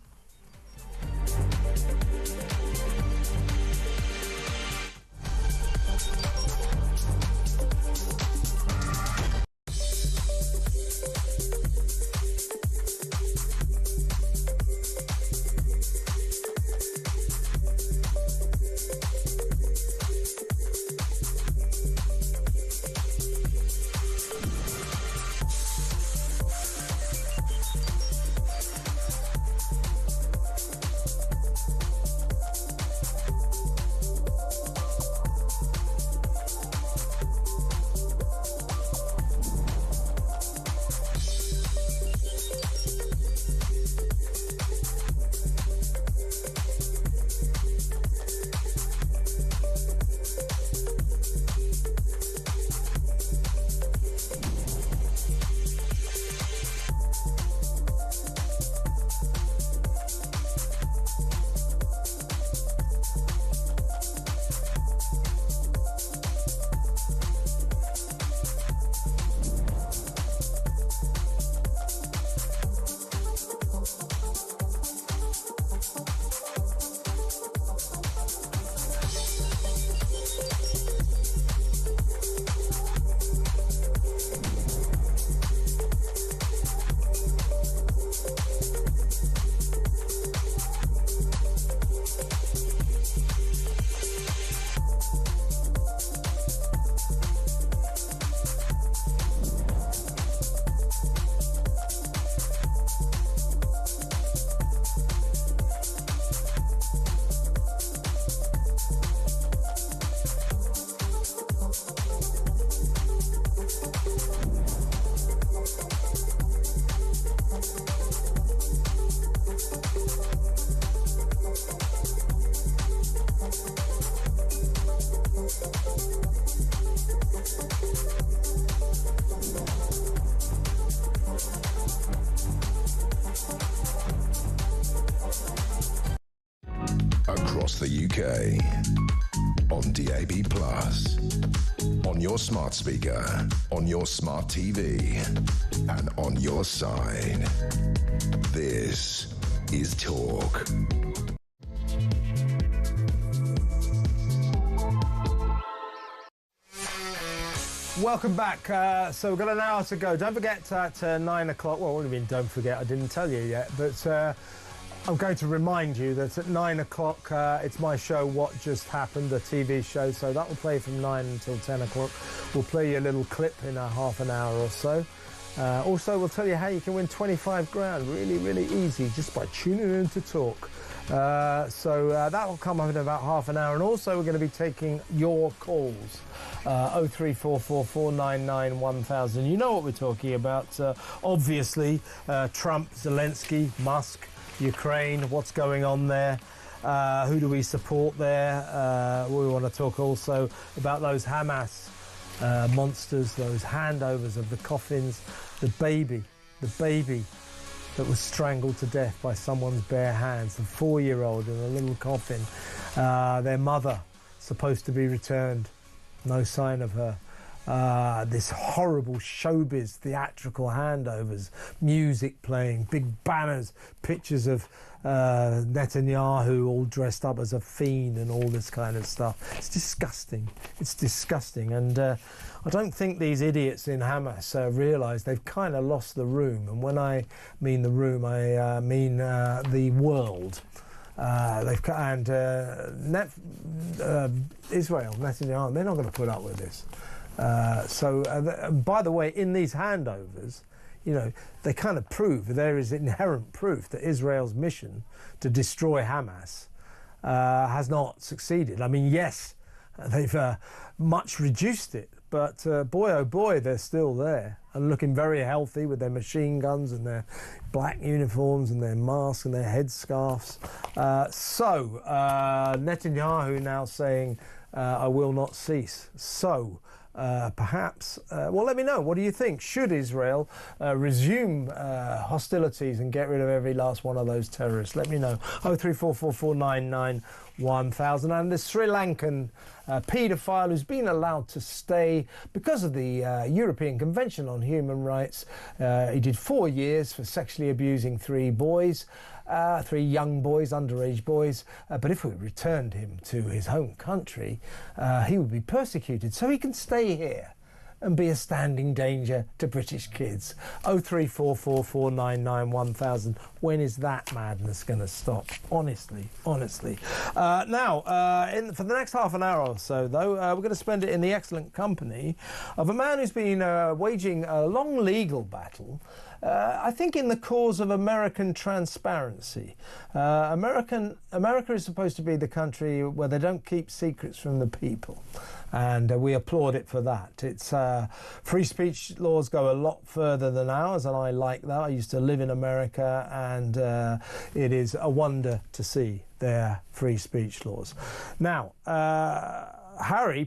across the UK. On DAB+, on your smart speaker, on your smart TV, and on your side. This is Talk. Welcome back. So we've got an hour to go. Don't forget at 9 o'clock. Well, what do you mean don't forget? I didn't tell you yet. But I'm going to remind you that at 9 o'clock it's my show, What Just Happened, the TV show. So that will play from 9 until 10 o'clock. We'll play you a little clip in a half an hour or so. Also, we'll tell you how you can win 25 grand. Really, really easy just by tuning in to Talk. So that will come up in about half an hour. And also we're going to be taking your calls. 03444991000. You know what we're talking about. Obviously, Trump, Zelensky, Musk, Ukraine, what's going on there? Who do we support there? We want to talk also about those Hamas monsters, those handovers of the coffins, the baby that was strangled to death by someone's bare hands, the 4-year-old in a little coffin, their mother supposed to be returned. No sign of her. This horrible showbiz, theatrical handovers, music playing, big banners, pictures of Netanyahu all dressed up as a fiend and all this kind of stuff. It's disgusting. It's disgusting. And I don't think these idiots in Hamas realise they've kind of lost the room. And when I mean the room, I mean the world. Israel, Netanyahu, they're not going to put up with this. By the way, in these handovers, you know, they kind of prove, there is inherent proof that Israel's mission to destroy Hamas has not succeeded. I mean, yes, they've much reduced it, but boy, oh boy, they're still there and looking very healthy with their machine guns and their black uniforms and their masks and their headscarves. Netanyahu now saying, I will not cease. So, perhaps, well, let me know. What do you think? Should Israel resume hostilities and get rid of every last one of those terrorists? Let me know. 03444991000. And the Sri Lankan paedophile who's been allowed to stay because of the European Convention on Human Rights. He did 4 years for sexually abusing 3 boys. 3 young boys, underage boys, but if we returned him to his home country, he would be persecuted. So he can stay here and be a standing danger to British kids. 03444991000. When is that madness going to stop? Honestly. Now, for the next half an hour or so, though, we're going to spend it in the excellent company of a man who's been waging a long legal battle, I think in the cause of American transparency. America is supposed to be the country where they don't keep secrets from the people. And we applaud it for that. It's free speech laws go a lot further than ours, and I like that. I used to live in America, and it is a wonder to see their free speech laws. Now,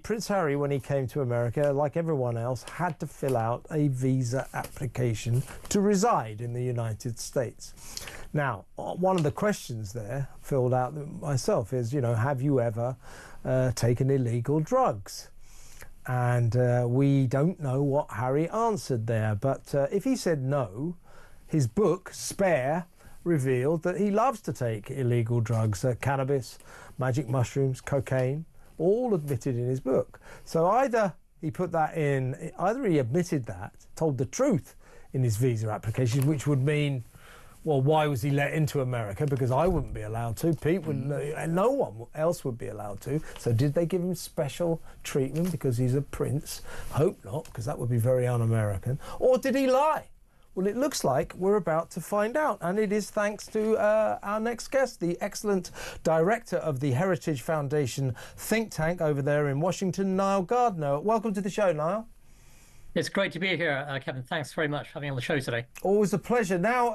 Prince Harry, when he came to America, like everyone else, had to fill out a visa application to reside in the United States. Now, one of the questions there, filled out myself, is, you know, have you ever taken illegal drugs? And we don't know what Harry answered there, but if he said no, his book, Spare, revealed that he loves to take illegal drugs, cannabis, magic mushrooms, cocaine, all admitted in his book. So either he admitted that, told the truth in his visa application, which would mean, well, why was he let into America? Because I wouldn't be allowed to, Pete wouldn't, and no one else would be allowed to. So did they give him special treatment because he's a prince? Hope not, because that would be very un-American. Or did he lie? Well, it looks like we're about to find out, and it is thanks to our next guest, the excellent director of the Heritage Foundation think tank over there in Washington, Niall Gardner. Welcome to the show, Niall. It's great to be here, Kevin. Thanks very much for having me on the show today. Always a pleasure. Now,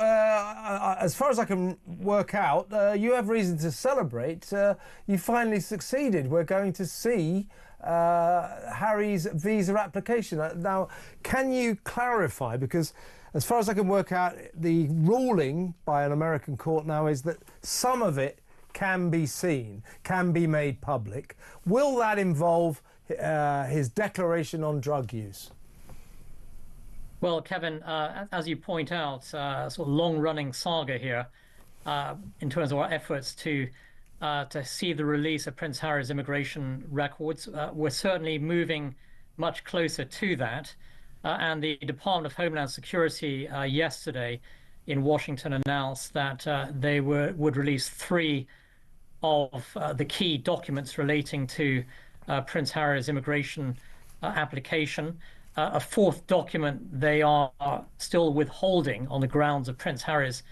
as far as I can work out, you have reason to celebrate. You finally succeeded. We're going to see Harry's visa application. Now, can you clarify, because as far as I can work out, the ruling by an American court now is that some of it can be seen, can be made public. Will that involve his declaration on drug use? Well, Kevin, as you point out, sort of long-running saga here in terms of our efforts to see the release of Prince Harry's immigration records. We're certainly moving much closer to that. And the Department of Homeland Security yesterday in Washington announced that they would release 3 of the key documents relating to Prince Harry's immigration application. A 4th document they are still withholding on the grounds of Prince Harry's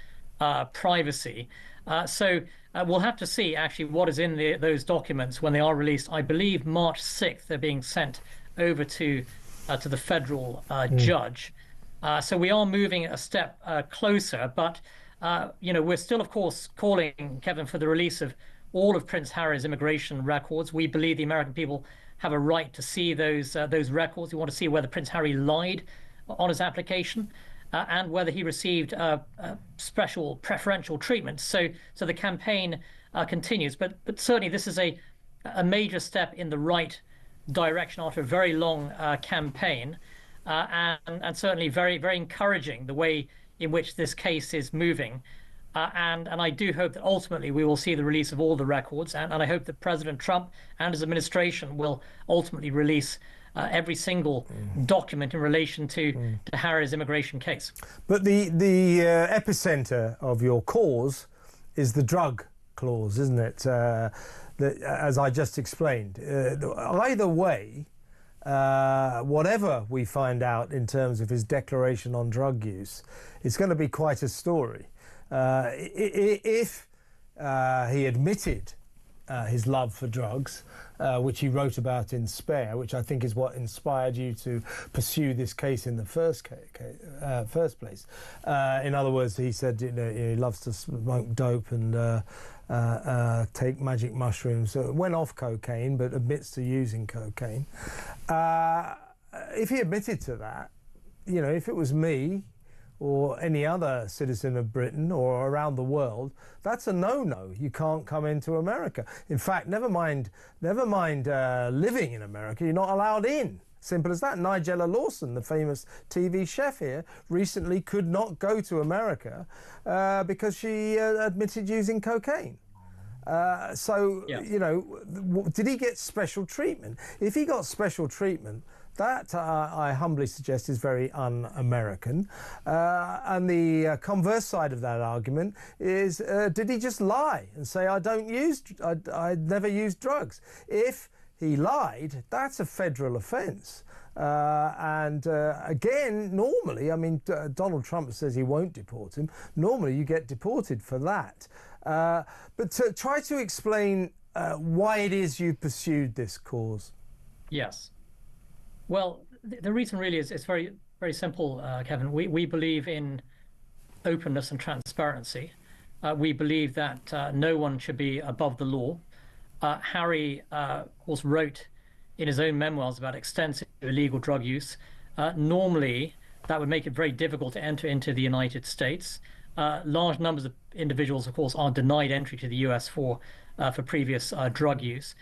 privacy. So we'll have to see actually what is in those documents when they are released. I believe March 6th they're being sent over to the federal judge. So we are moving a step closer, but we're still, of course, calling, Kevin, for the release of all of Prince Harry's immigration records. We believe the American people have a right to see those records. We want to see whether Prince Harry lied on his application and whether he received special preferential treatment. So the campaign continues, but certainly this is a major step in the right direction after a very long campaign, and certainly very, very encouraging the way in which this case is moving. And I do hope that ultimately we will see the release of all the records, and I hope that President Trump and his administration will ultimately release every single document in relation to Harry's immigration case. But the epicenter of your cause is the drug clause, isn't it? As I just explained. Either way, whatever we find out in terms of his declaration on drug use, it's going to be quite a story. If he admitted his love for drugs, which he wrote about in Spare, which I think is what inspired you to pursue this case in the first place. In other words, he said he loves to smoke dope and take magic mushrooms. So went off cocaine, but admits to using cocaine. If he admitted to that, if it was me or any other citizen of Britain or around the world, that's a no-no. You can't come into America. In fact, never mind living in America, you're not allowed in. Simple as that. Nigella Lawson, the famous TV chef here, recently could not go to America because she admitted using cocaine. Did he get special treatment? If he got special treatment, that, I humbly suggest, is very un-American. And the converse side of that argument is, did he just lie and say, I never used drugs? If he lied, that's a federal offence. Again, normally, Donald Trump says he won't deport him. Normally, you get deported for that. But to try to explain why it is you pursued this cause. Yes. Well, the reason really is very, very simple, Kevin. We believe in openness and transparency. We believe that no one should be above the law. Harry, of course, wrote in his own memoirs about extensive illegal drug use. Normally, that would make it very difficult to enter into the United States. Large numbers of individuals, of course, are denied entry to the US for previous drug use.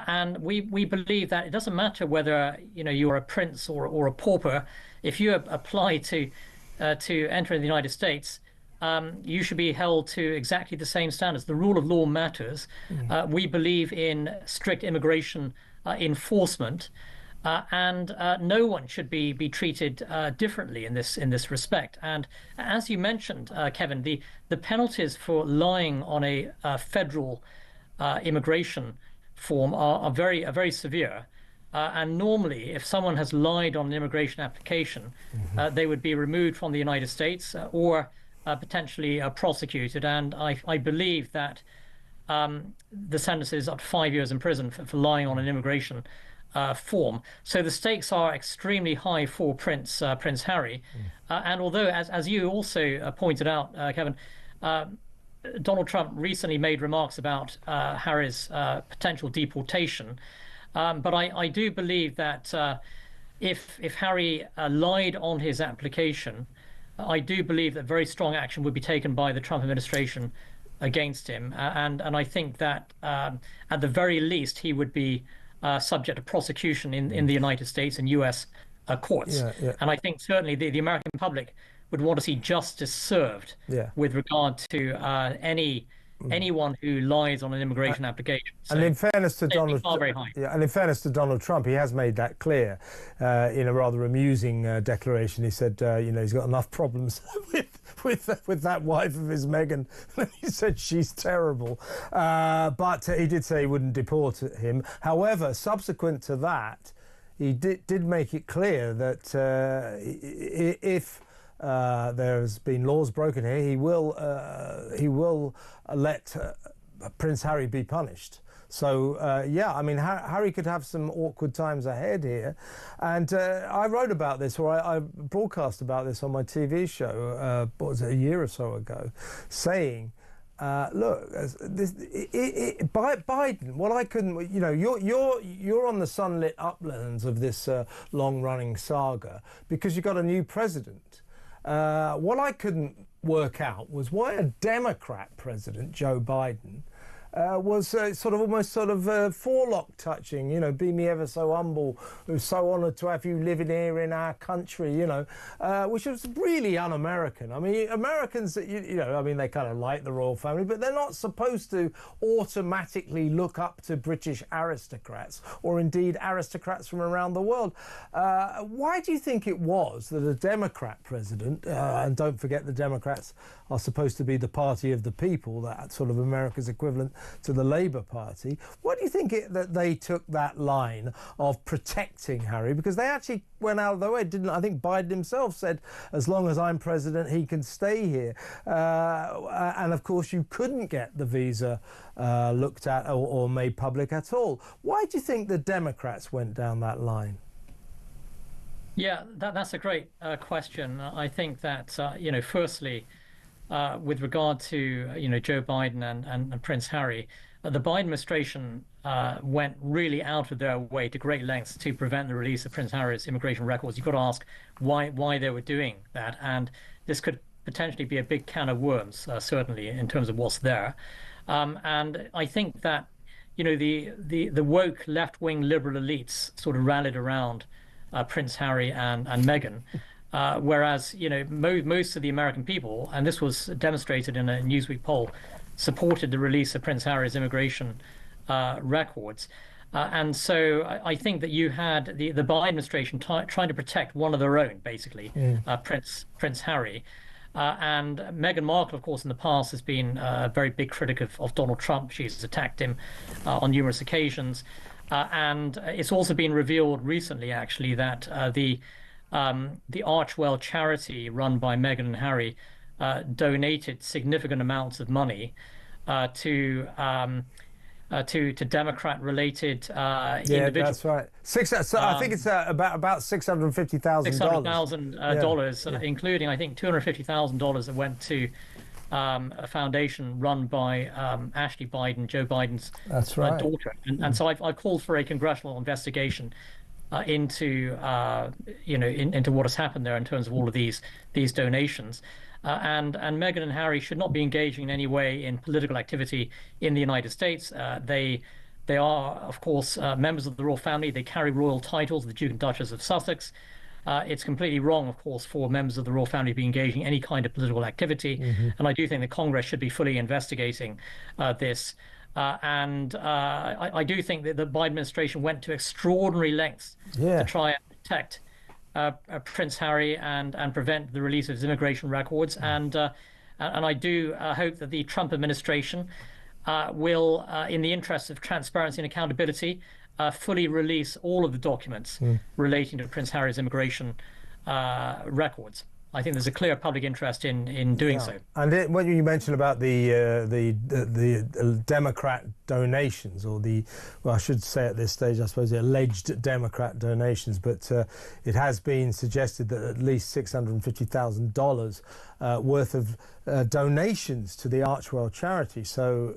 And we believe that it doesn't matter whether you're a prince or a pauper. If you apply to enter in the United States, you should be held to exactly the same standards. The rule of law matters. We believe in strict immigration enforcement, and no one should be treated differently in this respect. And as you mentioned, Kevin, the penalties for lying on a federal immigration form are very severe. And normally, if someone has lied on an immigration application, they would be removed from the United States or potentially prosecuted. And I believe that the sentence is up to 5 years in prison for lying on an immigration form. So the stakes are extremely high for Prince Harry. And although, as you also pointed out, Kevin, Donald Trump recently made remarks about Harry's potential deportation. But I do believe that if Harry lied on his application, I do believe that very strong action would be taken by the Trump administration against him, and I think that at the very least he would be subject to prosecution in the United States and U.S. Courts. And I think certainly the American public would want to see justice served with regard to anyone who lies on an immigration application. So, and in fairness to Donald, very high. and in fairness to Donald Trump, he has made that clear in a rather amusing declaration. He said, he's got enough problems with that wife of his, Meghan. He said she's terrible, but he did say he wouldn't deport him. However, subsequent to that, he did make it clear that if there's been laws broken here, he will let Prince Harry be punished. So I mean, Harry could have some awkward times ahead here. And I wrote about this, or I broadcast about this on my TV show, what was it, a year or so ago, saying, look, Biden. What I couldn't, you're on the sunlit uplands of this long-running saga because you've got a new president. What I couldn't work out was why a Democrat president, Joe Biden, was almost forelock touching, be me ever so humble, we're so honoured to have you living here in our country, which was really un-American. I mean, Americans, they kind of like the royal family, but they're not supposed to automatically look up to British aristocrats or indeed aristocrats from around the world. Why do you think it was that a Democrat president, and don't forget the Democrats are supposed to be the party of the people, that sort of America's equivalent to the Labour Party. What do you think that they took that line of protecting Harry? Because they actually went out of their way, didn't I think Biden himself said, as long as I'm president, he can stay here. And of course, you couldn't get the visa looked at or made public at all. Why do you think the Democrats went down that line? Yeah, that's a great question. I think that, firstly, with regard to Joe Biden and Prince Harry, the Biden administration went really out of their way to great lengths to prevent the release of Prince Harry's immigration records. You've got to ask why they were doing that, and this could potentially be a big can of worms, certainly in terms of what's there. And I think that the woke left-wing liberal elites sort of rallied around Prince Harry and Meghan. Whereas, most of the American people, and this was demonstrated in a Newsweek poll, supported the release of Prince Harry's immigration records. And so I think that you had the Biden administration trying to protect one of their own, basically, Prince Harry. And Meghan Markle, of course, in the past has been a very big critic of Donald Trump. She's attacked him on numerous occasions. And it's also been revealed recently, actually, that the Archwell charity run by Meghan and Harry donated significant amounts of money to Democrat-related individuals. Yeah, that's right. I think it's about $650,000. $600,000, including I think $250,000 that went to a foundation run by Ashley Biden, Joe Biden's daughter, and so I've called for a congressional investigation into what has happened there in terms of all of these donations. And Meghan and Harry should not be engaging in any way in political activity in the United States. They are, of course, members of the royal family. They carry royal titles, the Duke and Duchess of Sussex. It's completely wrong, of course, for members of the royal family to be engaging in any kind of political activity. And I do think that Congress should be fully investigating this. And I do think that the Biden administration went to extraordinary lengths to try and protect Prince Harry and prevent the release of his immigration records. And I do hope that the Trump administration will, in the interest of transparency and accountability, fully release all of the documents relating to Prince Harry's immigration records. I think there's a clear public interest in doing so. And when you mentioned about the Democrat donations, or I should say at this stage, I suppose, the alleged Democrat donations, but it has been suggested that at least $650,000 worth of donations to the Archwell charity. So,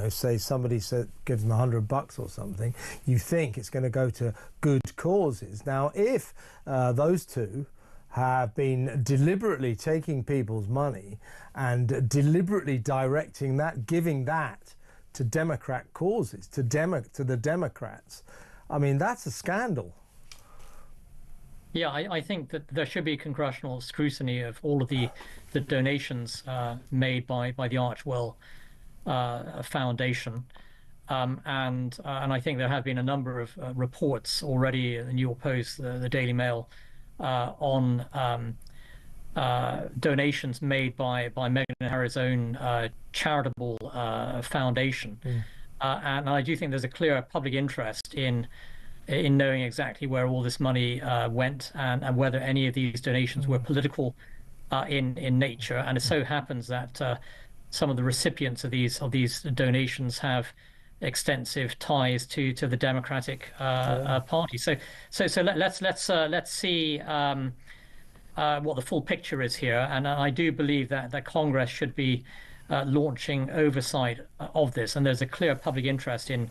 say somebody gives them $100 or something, you think it's going to go to good causes. Now, if those two have been deliberately taking people's money and deliberately directing that, giving that to Democrat causes, to the Democrats. I mean, that's a scandal. Yeah, I think that there should be congressional scrutiny of all of the donations made by the Archwell Foundation. And I think there have been a number of reports already in the New York Post, the Daily Mail, on donations made by Meghan Harris's own charitable foundation. And I do think there's a clear public interest in knowing exactly where all this money went, and whether any of these donations were political in nature. And it so happens that some of the recipients of these donations have extensive ties to the Democratic Party. So let's see what the full picture is here. And I do believe that Congress should be launching oversight of this, and there's a clear public interest in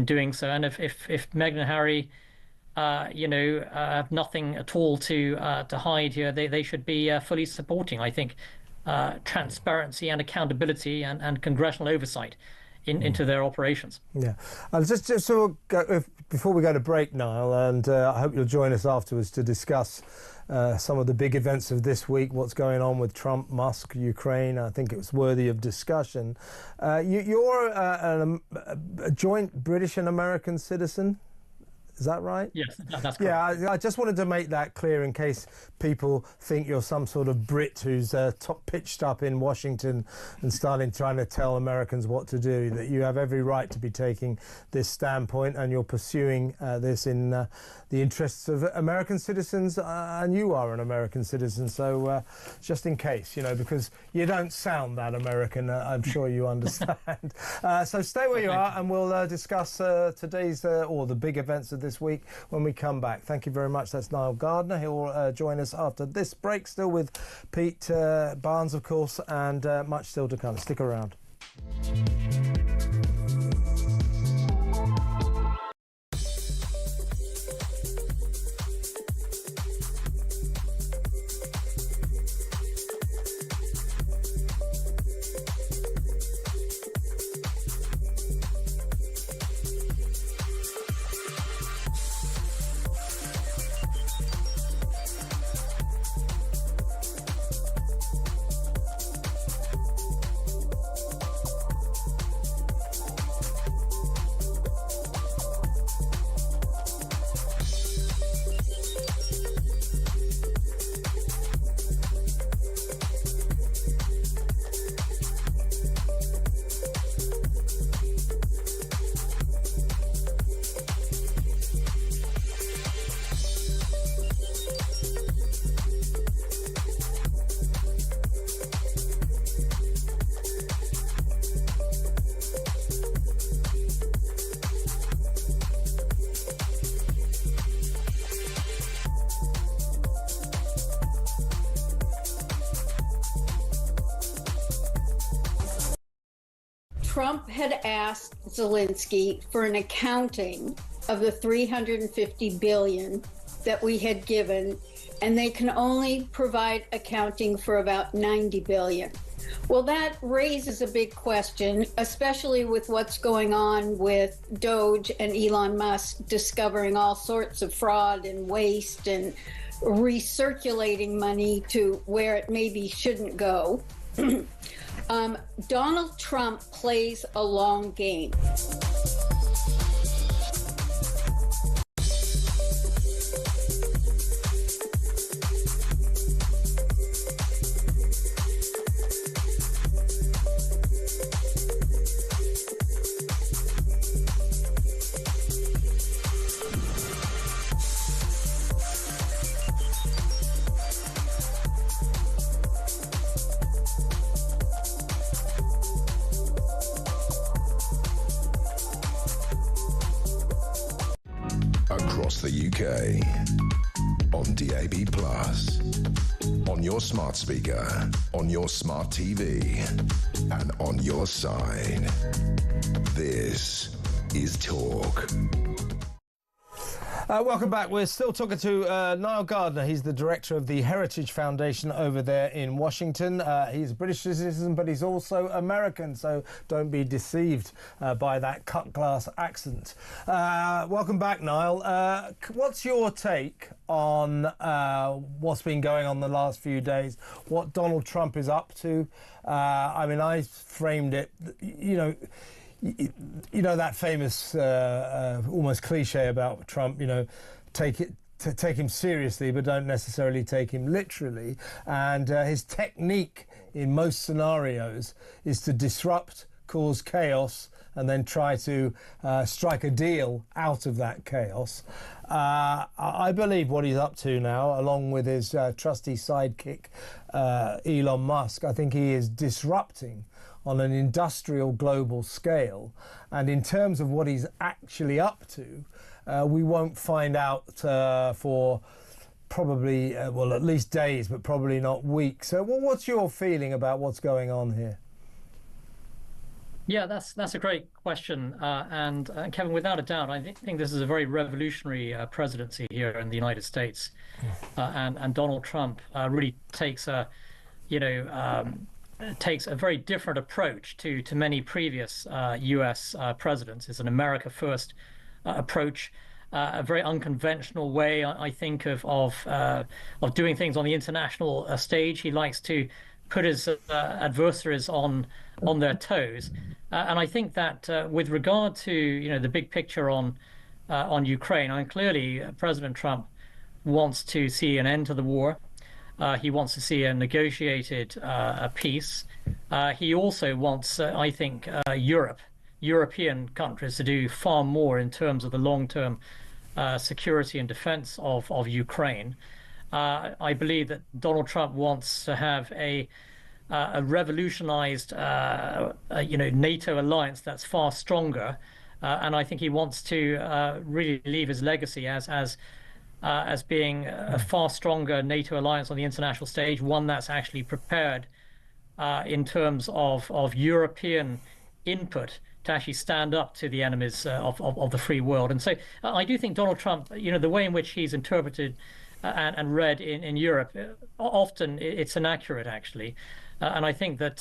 doing so. And if Meghan and Harry have nothing at all to hide here, they should be fully supporting, I think, transparency and accountability and congressional oversight into their operations. Yeah. Just so before we go to break, Niall, and I hope you'll join us afterwards to discuss some of the big events of this week, what's going on with Trump, Musk, Ukraine. I think it was worthy of discussion. You're a joint British and American citizen. Is that right? Yes, that's correct. Yeah, I just wanted to make that clear in case people think you're some sort of Brit who's pitched up in Washington and trying to tell Americans what to do, that you have every right to be taking this standpoint, and you're pursuing this in the interests of American citizens, and you are an American citizen. So just in case, because you don't sound that American, I'm sure you understand. So stay where you are, and we'll discuss today's or the big events of this week when we come back. Thank you very much. That's Niall Gardner. He'll join us after this break, still with Pete Barnes, of course, and much still to come. Stick around. Trump had asked Zelensky for an accounting of the $350 billion that we had given, and they can only provide accounting for about $90 billion. Well, that raises a big question, especially with what's going on with Doge and Elon Musk discovering all sorts of fraud and waste and recirculating money to where it maybe shouldn't go. Donald Trump plays a long game. Across the UK, on DAB+, on your smart speaker, on your smart TV, and on your side. This is Talk. Welcome back. We're still talking to Niall Gardner. He's the director of the Heritage Foundation over there in Washington. He's a British citizen, but he's also American, so don't be deceived by that cut-glass accent. Welcome back, Niall. What's your take on what's been going on the last few days, what Donald Trump is up to? I mean, I framed it, you know that famous, almost cliche about Trump. Take him seriously, but don't necessarily take him literally. And his technique in most scenarios is to disrupt, cause chaos, and then try to strike a deal out of that chaos. I believe what he's up to now, along with his trusty sidekick, Elon Musk, I think he is disrupting on an industrial global scale. And in terms of what he's actually up to, we won't find out for probably, well, at least days, but probably not weeks. So what's your feeling about what's going on here? Yeah, that's a great question. And Kevin, without a doubt, I think this is a very revolutionary presidency here in the United States. And Donald Trump really takes a very different approach to many previous U.S. presidents. It's an America First approach, a very unconventional way, I think, of doing things on the international stage. He likes to put his adversaries on their toes, and I think that with regard to the big picture on Ukraine, I mean, clearly President Trump wants to see an end to the war. He wants to see a negotiated peace. He also wants, I think, European countries to do far more in terms of the long-term security and defense of Ukraine. I believe that Donald Trump wants to have a revolutionized, NATO alliance that's far stronger, and I think he wants to really leave his legacy as being a far stronger NATO alliance on the international stage, one that's actually prepared in terms of European input to actually stand up to the enemies of the free world. And so I do think Donald Trump, the way in which he's interpreted and read in Europe, often it's inaccurate, actually. And I think that,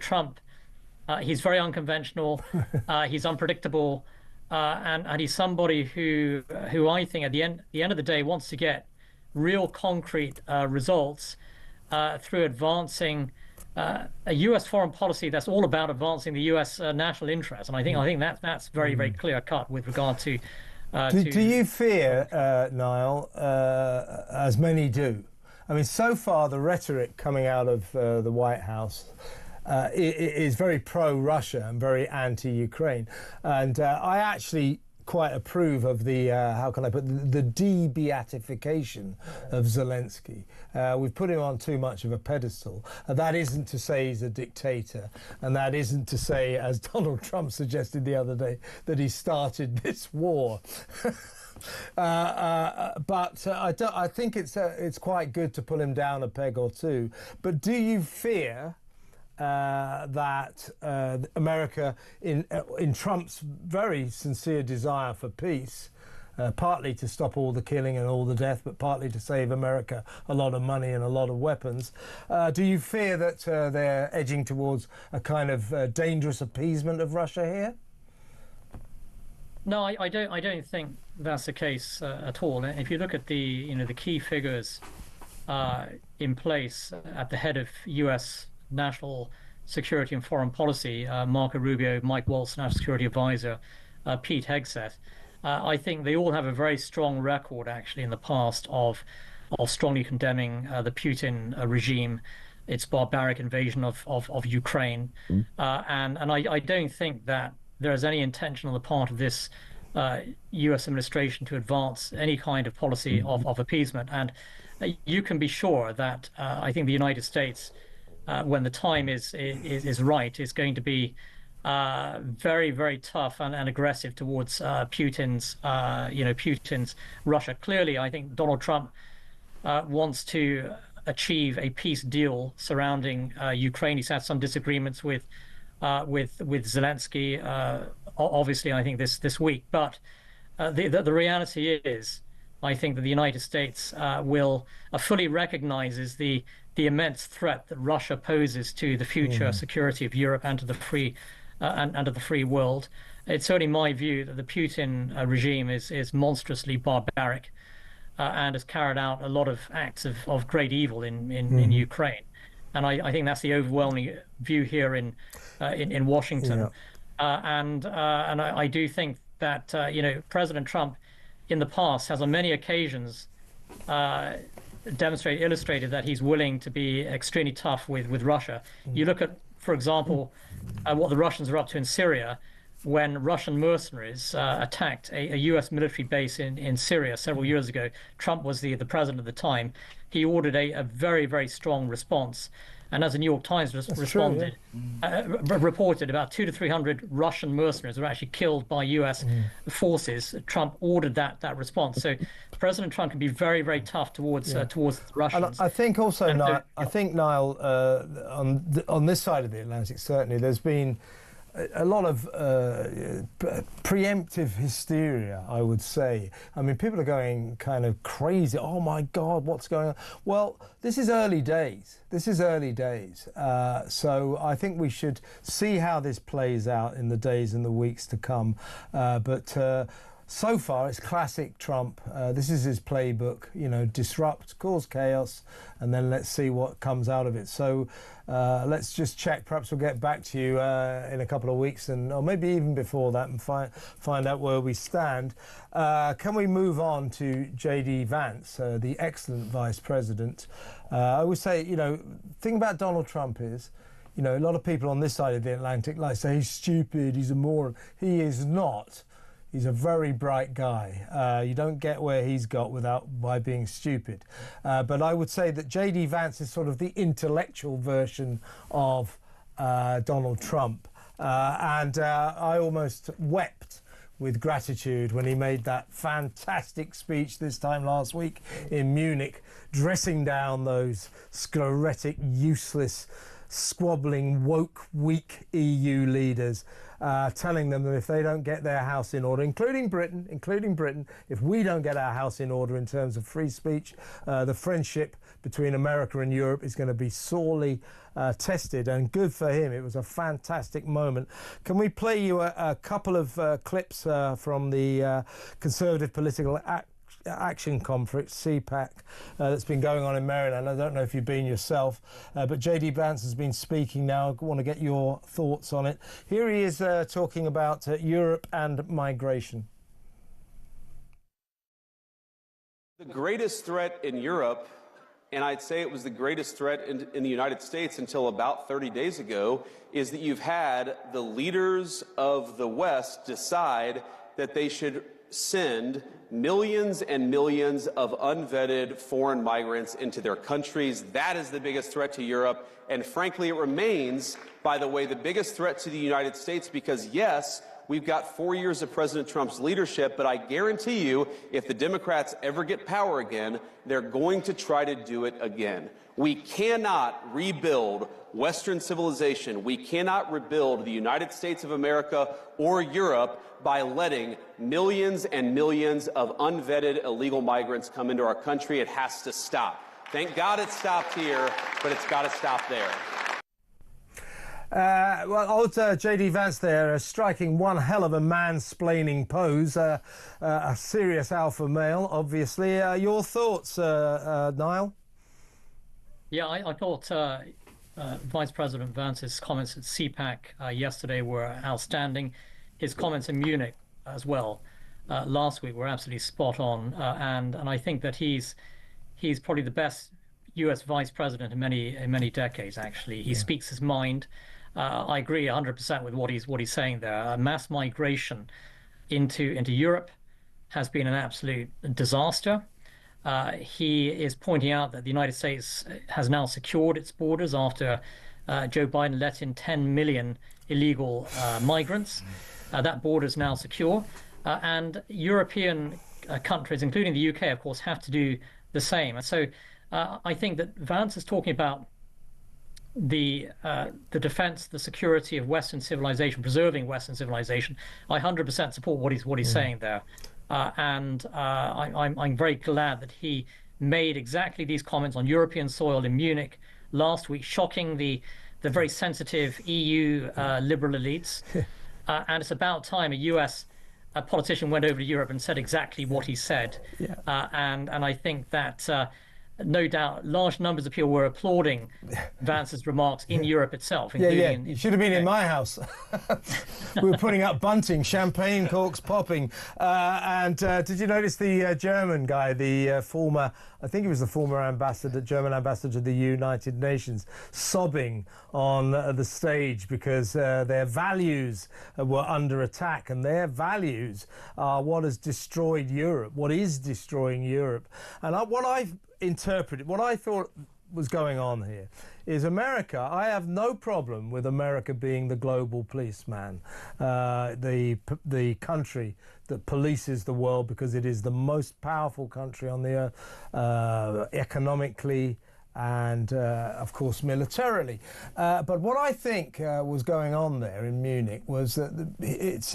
Trump, he's very unconventional, he's unpredictable, and he's somebody who I think at the end of the day wants to get real concrete results through advancing a U.S. foreign policy that's all about advancing the U.S. National interest. And I think that's very, very clear cut with regard to. Do you fear, Niall, as many do? I mean, so far the rhetoric coming out of the White House is very pro-Russia and very anti-Ukraine, and I actually quite approve of the how can I put the de-beatification of Zelensky. We've put him on too much of a pedestal. That isn't to say he's a dictator, and that isn't to say, as Donald Trump suggested the other day, that he started this war. But I think it's quite good to pull him down a peg or two. But do you fear that America, in Trump's very sincere desire for peace, partly to stop all the killing and all the death, but partly to save America a lot of money and a lot of weapons, do you fear that they're edging towards a kind of dangerous appeasement of Russia here? No, I don't think that's the case at all. If you look at the key figures in place at the head of U.S. national security and foreign policy, Marco Rubio, Mike Waltz, National Security Advisor, Pete Hegseth, I think they all have a very strong record, actually, in the past of strongly condemning the Putin regime, its barbaric invasion of Ukraine, and I don't think that there is any intention on the part of this U.S. administration to advance any kind of policy of appeasement. And you can be sure that I think the United States, when the time is right, is going to be very, very tough and aggressive towards Putin's Russia. Clearly, I think Donald Trump wants to achieve a peace deal surrounding Ukraine. He's had some disagreements with Zelensky, obviously, I think this week. But the reality is I think that the United States will fully recognizes the immense threat that Russia poses to the future security of Europe and to the free and to the free world. It's certainly my view that the Putin regime is monstrously barbaric and has carried out a lot of acts of great evil in Ukraine. And I think that's the overwhelming view here in Washington. And I do think that President Trump in the past has on many occasions illustrated that he's willing to be extremely tough with Russia. You look at, for example, what the Russians are up to in Syria, when Russian mercenaries attacked a U.S. military base in Syria several years ago. Trump was the president at the time. He ordered a very, very strong response. And as the New York Times reported, about 200 to 300 Russian mercenaries were actually killed by U.S. forces. Trump ordered that response. So President Trump can be very, very tough towards the Russians. And I think also, Niall, on this side of the Atlantic, certainly, there's been a lot of preemptive hysteria, I would say. I mean, people are going kind of crazy. Oh, my God, what's going on? Well, this is early days. So I think we should see how this plays out in the days and the weeks to come. So far, it's classic Trump. This is his playbook, disrupt, cause chaos, and then let's see what comes out of it. So let's just check. Perhaps we'll get back to you in a couple of weeks, or maybe even before that, and find out where we stand. Can we move on to J.D. Vance, the excellent Vice President? I would say, the thing about Donald Trump is, a lot of people on this side of the Atlantic like to say he's stupid, he's a moron. He is not. He's a very bright guy. You don't get where he's got by being stupid. But I would say that J.D. Vance is sort of the intellectual version of Donald Trump. And I almost wept with gratitude when he made that fantastic speech this time last week in Munich, dressing down those sclerotic, useless, squabbling, woke, weak EU leaders, telling them that if they don't get their house in order, including Britain, if we don't get our house in order in terms of free speech, the friendship between America and Europe is going to be sorely tested. And good for him. It was a fantastic moment. Can we play you a couple of clips from the Conservative Political Action Conference, CPAC, that's been going on in Maryland? I don't know if you've been yourself, but J.D. Vance has been speaking now. I want to get your thoughts on it. Here he is talking about Europe and migration. The greatest threat in Europe, and I'd say it was the greatest threat in the United States until about 30 days ago, is that you've had the leaders of the West decide that they should send millions and millions of unvetted foreign migrants into their countries. That is the biggest threat to Europe. And frankly, it remains, by the way, the biggest threat to the United States because, yes, we've got 4 years of President Trump's leadership, but I guarantee you, if the Democrats ever get power again, they're going to try to do it again. We cannot rebuild Western civilization. We cannot rebuild the United States of America or Europe by letting millions and millions of unvetted illegal migrants come into our country. It has to stop. Thank God it stopped here, but it's got to stop there. Old J.D. Vance there, striking one hell of a mansplaining pose, a serious alpha male, obviously. Your thoughts, Niall? Yeah, I thought Vice President Vance's comments at CPAC yesterday were outstanding. His comments in Munich as well last week were absolutely spot on, and I think that he's probably the best U.S. Vice President in many decades. Actually, he speaks his mind. I agree 100% with what he's saying there. Mass migration into Europe has been an absolute disaster. He is pointing out that the United States has now secured its borders after Joe Biden let in 10 million illegal migrants. That border is now secure. And European countries, including the UK, of course, have to do the same. And so I think that Vance is talking about the defense, the security of Western civilization, preserving Western civilization. I 100% support what he's saying there. I'm very glad that he made exactly these comments on European soil in Munich last week, shocking the very sensitive EU liberal elites. And it's about time a US politician went over to Europe and said exactly what he said. Yeah. And I think that no doubt large numbers of people were applauding Vance's remarks in Europe itself. Including You should have been in my house. We were putting up bunting, champagne corks popping. And did you notice the German guy, the former, I think he was the former German ambassador to the United Nations, sobbing on the stage because their values were under attack, and their values are what has destroyed Europe, what is destroying Europe. And what I've interpreted, what I thought was going on here is America. I have no problem with America being the global policeman, the country that polices the world, because it is the most powerful country on the earth, economically and of course militarily. But what I think was going on there in Munich was that it's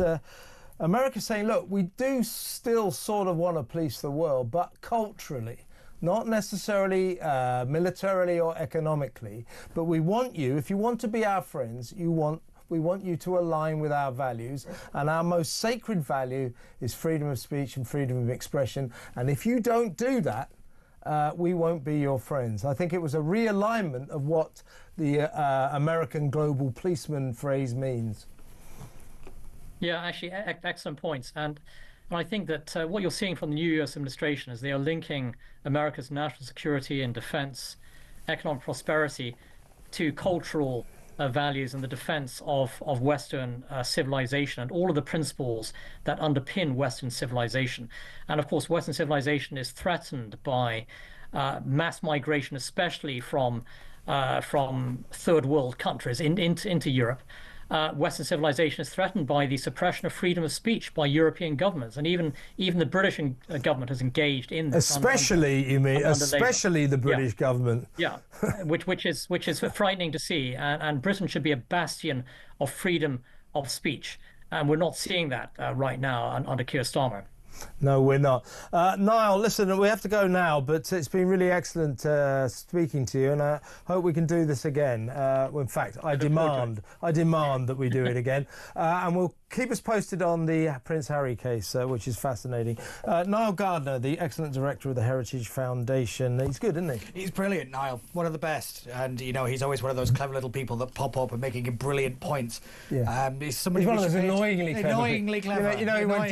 America saying, look, we do still sort of want to police the world, but culturally, not necessarily militarily or economically, but we want you, if you want to be our friends, we want you to align with our values, and our most sacred value is freedom of speech and freedom of expression, and if you don't do that, we won't be your friends. I think it was a realignment of what the American global policeman phrase means. Yeah, actually, excellent points. And I think that what you're seeing from the new U.S. administration is they are linking America's national security and defense, economic prosperity, to cultural values and the defense of Western civilization and all of the principles that underpin Western civilization. And of course, Western civilization is threatened by mass migration, especially from third world countries into Europe. Western civilization is threatened by the suppression of freedom of speech by European governments, and even the British government has engaged in this. Especially the British government. Yeah, which is frightening to see, and Britain should be a bastion of freedom of speech, and we're not seeing that right now under Keir Starmer. No, we're not. Niall, listen, we have to go now, but it's been really excellent speaking to you, and I hope we can do this again. In fact, I demand that we do it again, and we'll keep us posted on the Prince Harry case, which is fascinating. Niall Gardner, the excellent director of the Heritage Foundation. He's good, isn't he? He's brilliant, Niall. One of the best. And, he's always one of those clever little people that pop up and making brilliant points. Yeah. He's one of those annoyingly clever.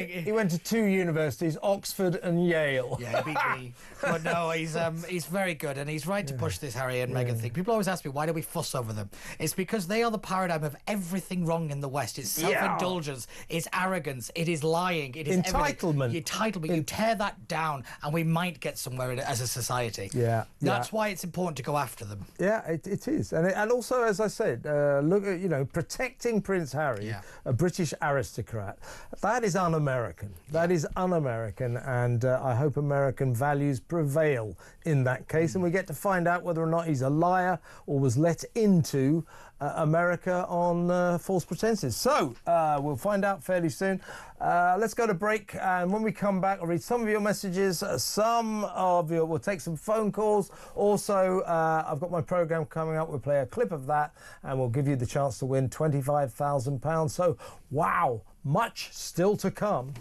He went to two universities, Oxford and Yale. Yeah, he beat me. But no, he's very good, and he's right to push this Harry and Meghan thing. People always ask me, why do we fuss over them? It's because they are the paradigm of everything wrong in the West. It's self-indulgence. It's arrogance. It is lying. It is entitlement. You tear that down, and we might get somewhere as a society. Yeah, that's why it's important to go after them. Yeah, it is, and also, as I said, look at protecting Prince Harry, a British aristocrat. That is un-American. That is un-American, and I hope American values prevail in that case, and we get to find out whether or not he's a liar or was let into America on false pretenses. So we'll find out fairly soon. Let's go to break, and when we come back, I'll read some of your messages. We'll take some phone calls. Also, I've got my programme coming up. We'll play a clip of that, and we'll give you the chance to win £25,000. So, wow, much still to come.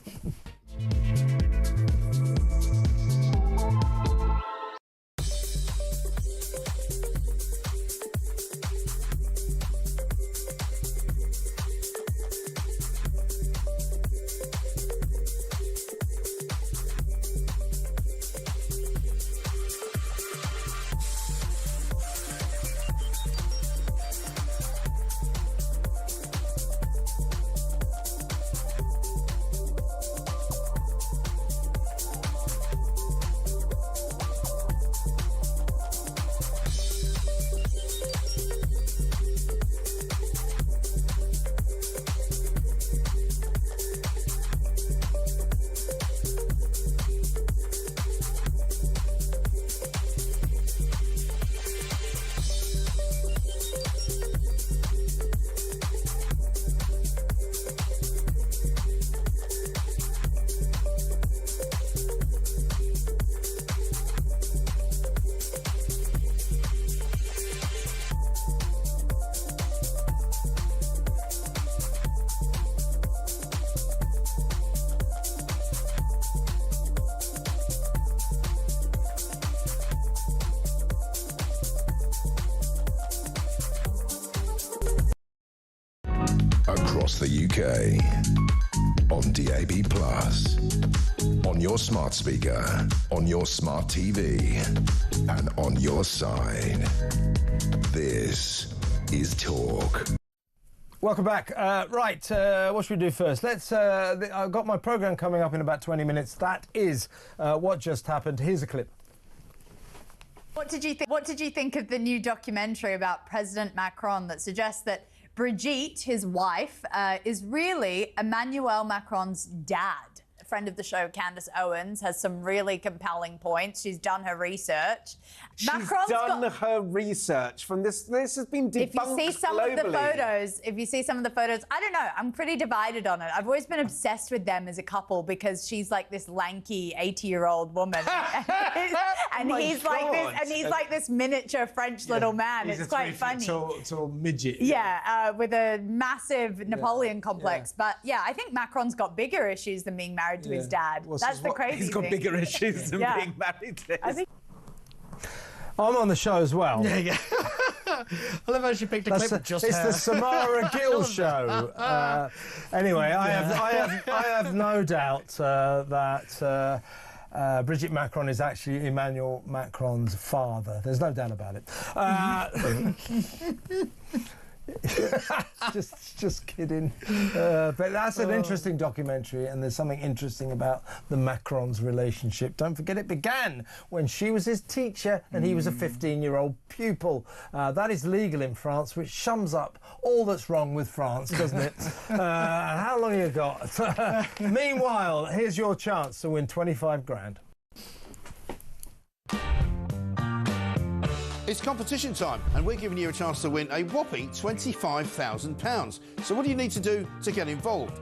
across the UK, on DAB+, on your smart speaker, on your smart TV, and on your side. This is Talk. Welcome back. Right, what should we do first? I've got my programme coming up in about 20 minutes. That is what just happened. Here's a clip. What did you think of the new documentary about President Macron that suggests that Brigitte, his wife, is really Emmanuel Macron's dad? A friend of the show, Candace Owens, has some really compelling points. She's done her research. She's done her research from this. This has been debunked globally. If you see some of the photos, I don't know. I'm pretty divided on it. I've always been obsessed with them as a couple because she's like this lanky 80-year-old woman, and he's like this miniature French little man. He's it's quite funny. Tall midget. Yeah, with a massive Napoleon complex. Yeah. But yeah, I think Macron's got bigger issues than being married to his dad. That's the crazy thing. He's got bigger issues than being married to his. I'm on the show as well. Yeah. I love how she picked a clip just It's the Samara Gill show. Anyway, I have no doubt that Brigitte Macron is actually Emmanuel Macron's father. There's no doubt about it. just kidding. But that's an interesting documentary, and there's something interesting about the Macron's relationship. Don't forget, it began when she was his teacher and he was a 15-year-old pupil. That is legal in France, which sums up all that's wrong with France, doesn't it? How long have you got? Meanwhile, here's your chance to win 25 grand. It's competition time, and we're giving you a chance to win a whopping £25,000. So what do you need to do to get involved?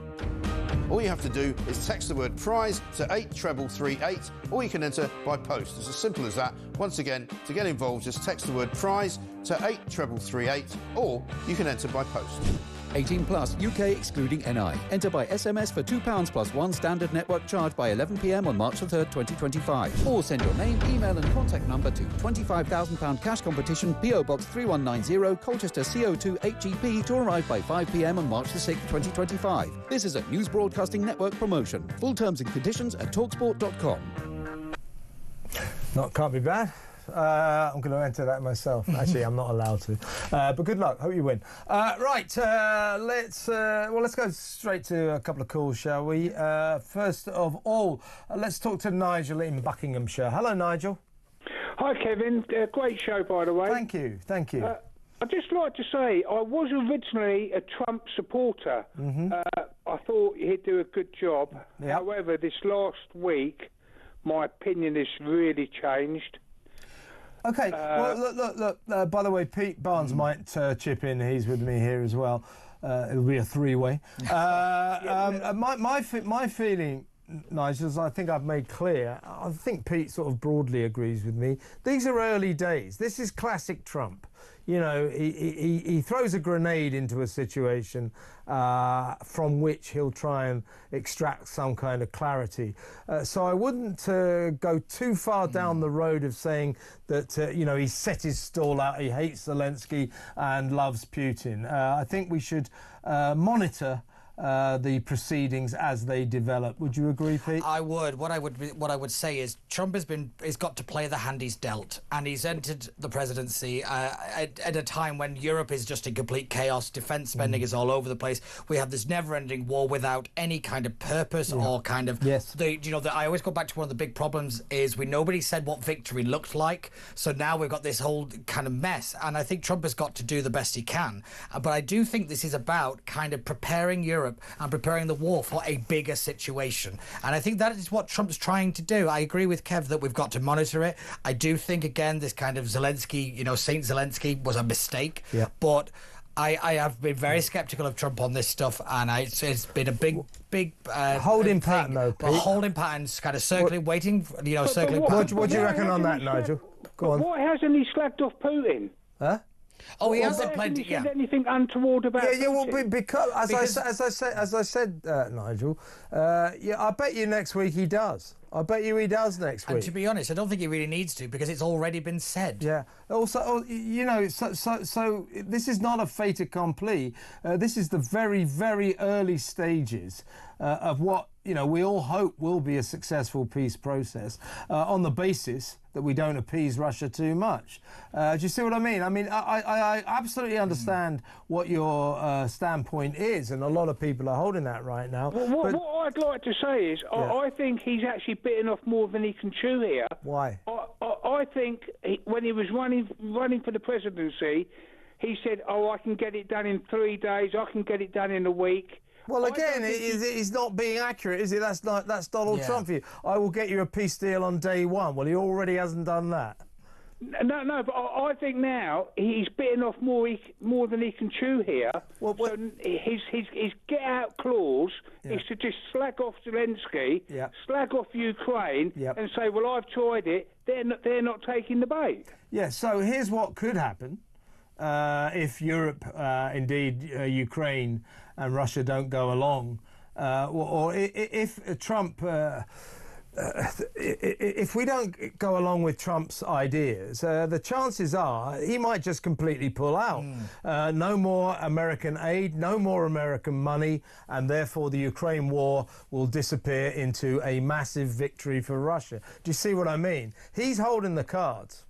All you have to do is text the word prize to 83338, or you can enter by post. It's as simple as that. Once again, to get involved, just text the word prize to 83338, or you can enter by post. 18 plus, UK excluding NI. Enter by SMS for £2 plus one standard network charge by 11 p.m. on March the 3rd, 2025. Or send your name, email and contact number to £25,000 cash competition, PO Box 3190, Colchester CO2 8GP, to arrive by 5 p.m. on March the 6th, 2025. This is a News Broadcasting Network promotion. Full terms and conditions at talksport.com. Can't be bad. I'm going to enter that myself. Actually, I'm not allowed to. But good luck. Hope you win. Right. Let's go straight to a couple of calls, shall we? First of all, let's talk to Nigel in Buckinghamshire. Hello, Nigel. Hi, Kevin. Great show, by the way. Thank you. I'd just like to say I was originally a Trump supporter. I thought he'd do a good job. Yep. However, this last week, my opinion has really changed. Okay, well, look, by the way, Pete Barnes might chip in. He's with me here as well. It'll be a three-way. My feeling, Nigel, as I think I've made clear, I think Pete sort of broadly agrees with me. These are early days. This is classic Trump. You know, he throws a grenade into a situation from which he'll try and extract some kind of clarity. So I wouldn't go too far down the road of saying that, he set his stall out, he hates Zelensky and loves Putin. I think we should monitor the proceedings as they develop. Would you agree, Pete? I would. What I would say is Trump has got to play the hand he's dealt, and he's entered the presidency at a time when Europe is just in complete chaos. Defence spending is all over the place. We have this never-ending war without any kind of purpose or kind of. Yes. I always go back to one of the big problems is nobody said what victory looked like. So now we've got this whole kind of mess, and I think Trump has got to do the best he can. But I do think this is about kind of preparing Europe and preparing the war for a bigger situation. And I think that is what Trump's trying to do. I agree with Kev that we've got to monitor it. I do think, again, this kind of Zelensky, Saint Zelensky was a mistake. Yeah. But I have been very sceptical of Trump on this stuff, and it's been a big holding pattern, though, Pete. Holding patterns, kind of circling, waiting, circling. What do you reckon on that, Nigel? Go on. Why hasn't he slagged off Putin? Huh? Oh, he hasn't played. He said anything untoward about? Because as I said, Nigel. I bet you next week he does. I bet you he does next week. And to be honest, I don't think he really needs to, because it's already been said. Yeah. Also, you know, so this is not a fait accompli. This is the very, very early stages of what, you know, we all hope will be a successful peace process on the basis that we don't appease Russia too much. Do you see what I mean? I absolutely understand what your standpoint is, and a lot of people are holding that right now. Well, what I'd like to say is, I think he's actually bitten off more than he can chew here. Why? I think when he was running for the presidency, he said, "Oh, I can get it done in 3 days. I can get it done in a week." Well, again, he's not being accurate, is he? That's Donald Trump for you. I will get you a peace deal on day one. Well, he already hasn't done that. No, but I think now he's bitten off more than he can chew here. Well, so his get-out clause is to just slag off Zelensky, slag off Ukraine, and say, "Well, I've tried it. They're not taking the bait." Yeah. So here's what could happen if Europe, indeed Ukraine and Russia, don't go along, or if Trump. If we don't go along with Trump's ideas, the chances are he might just completely pull out. No more American aid, no more American money, and therefore the Ukraine war will disappear into a massive victory for Russia. Do you see what I mean? He's holding the cards.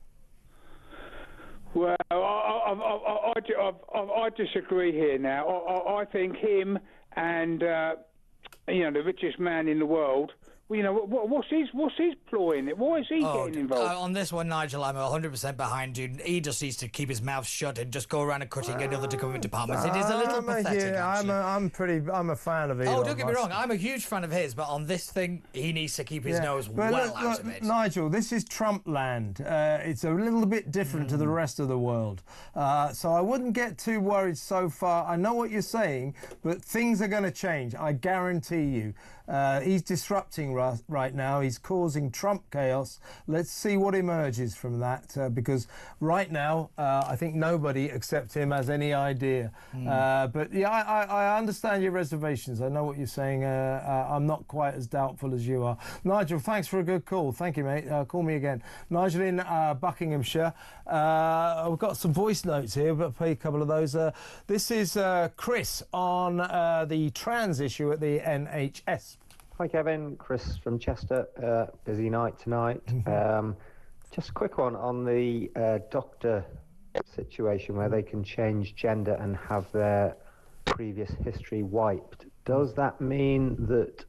Well, I disagree here now. I think him and the richest man in the world. Well, you know, what's his ploy in it? Why is he getting involved? On this one, Nigel, I'm 100% behind you. He just needs to keep his mouth shut and just go around and cutting any other government departments. It is a little pathetic. I'm a fan of Elon. Oh, don't get me wrong. I'm a huge fan of his, but on this thing, he needs to keep his nose well out of it. Nigel, this is Trump land. It's a little bit different to the rest of the world. So I wouldn't get too worried so far. I know what you're saying, but things are going to change. I guarantee you. He's disrupting right now. He's causing Trump chaos. Let's see what emerges from that, because right now I think nobody except him has any idea. But yeah, I understand your reservations. I know what you're saying. I'm not quite as doubtful as you are. Nigel, thanks for a good call. Thank you, mate. Call me again. Nigel in Buckinghamshire. We've got some voice notes here, but play a couple of those. This is Chris on the trans issue at the NHS. Hi Kevin, Chris from Chester. Busy night tonight. Just a quick one on the doctor situation where they can change gender and have their previous history wiped. Does that mean that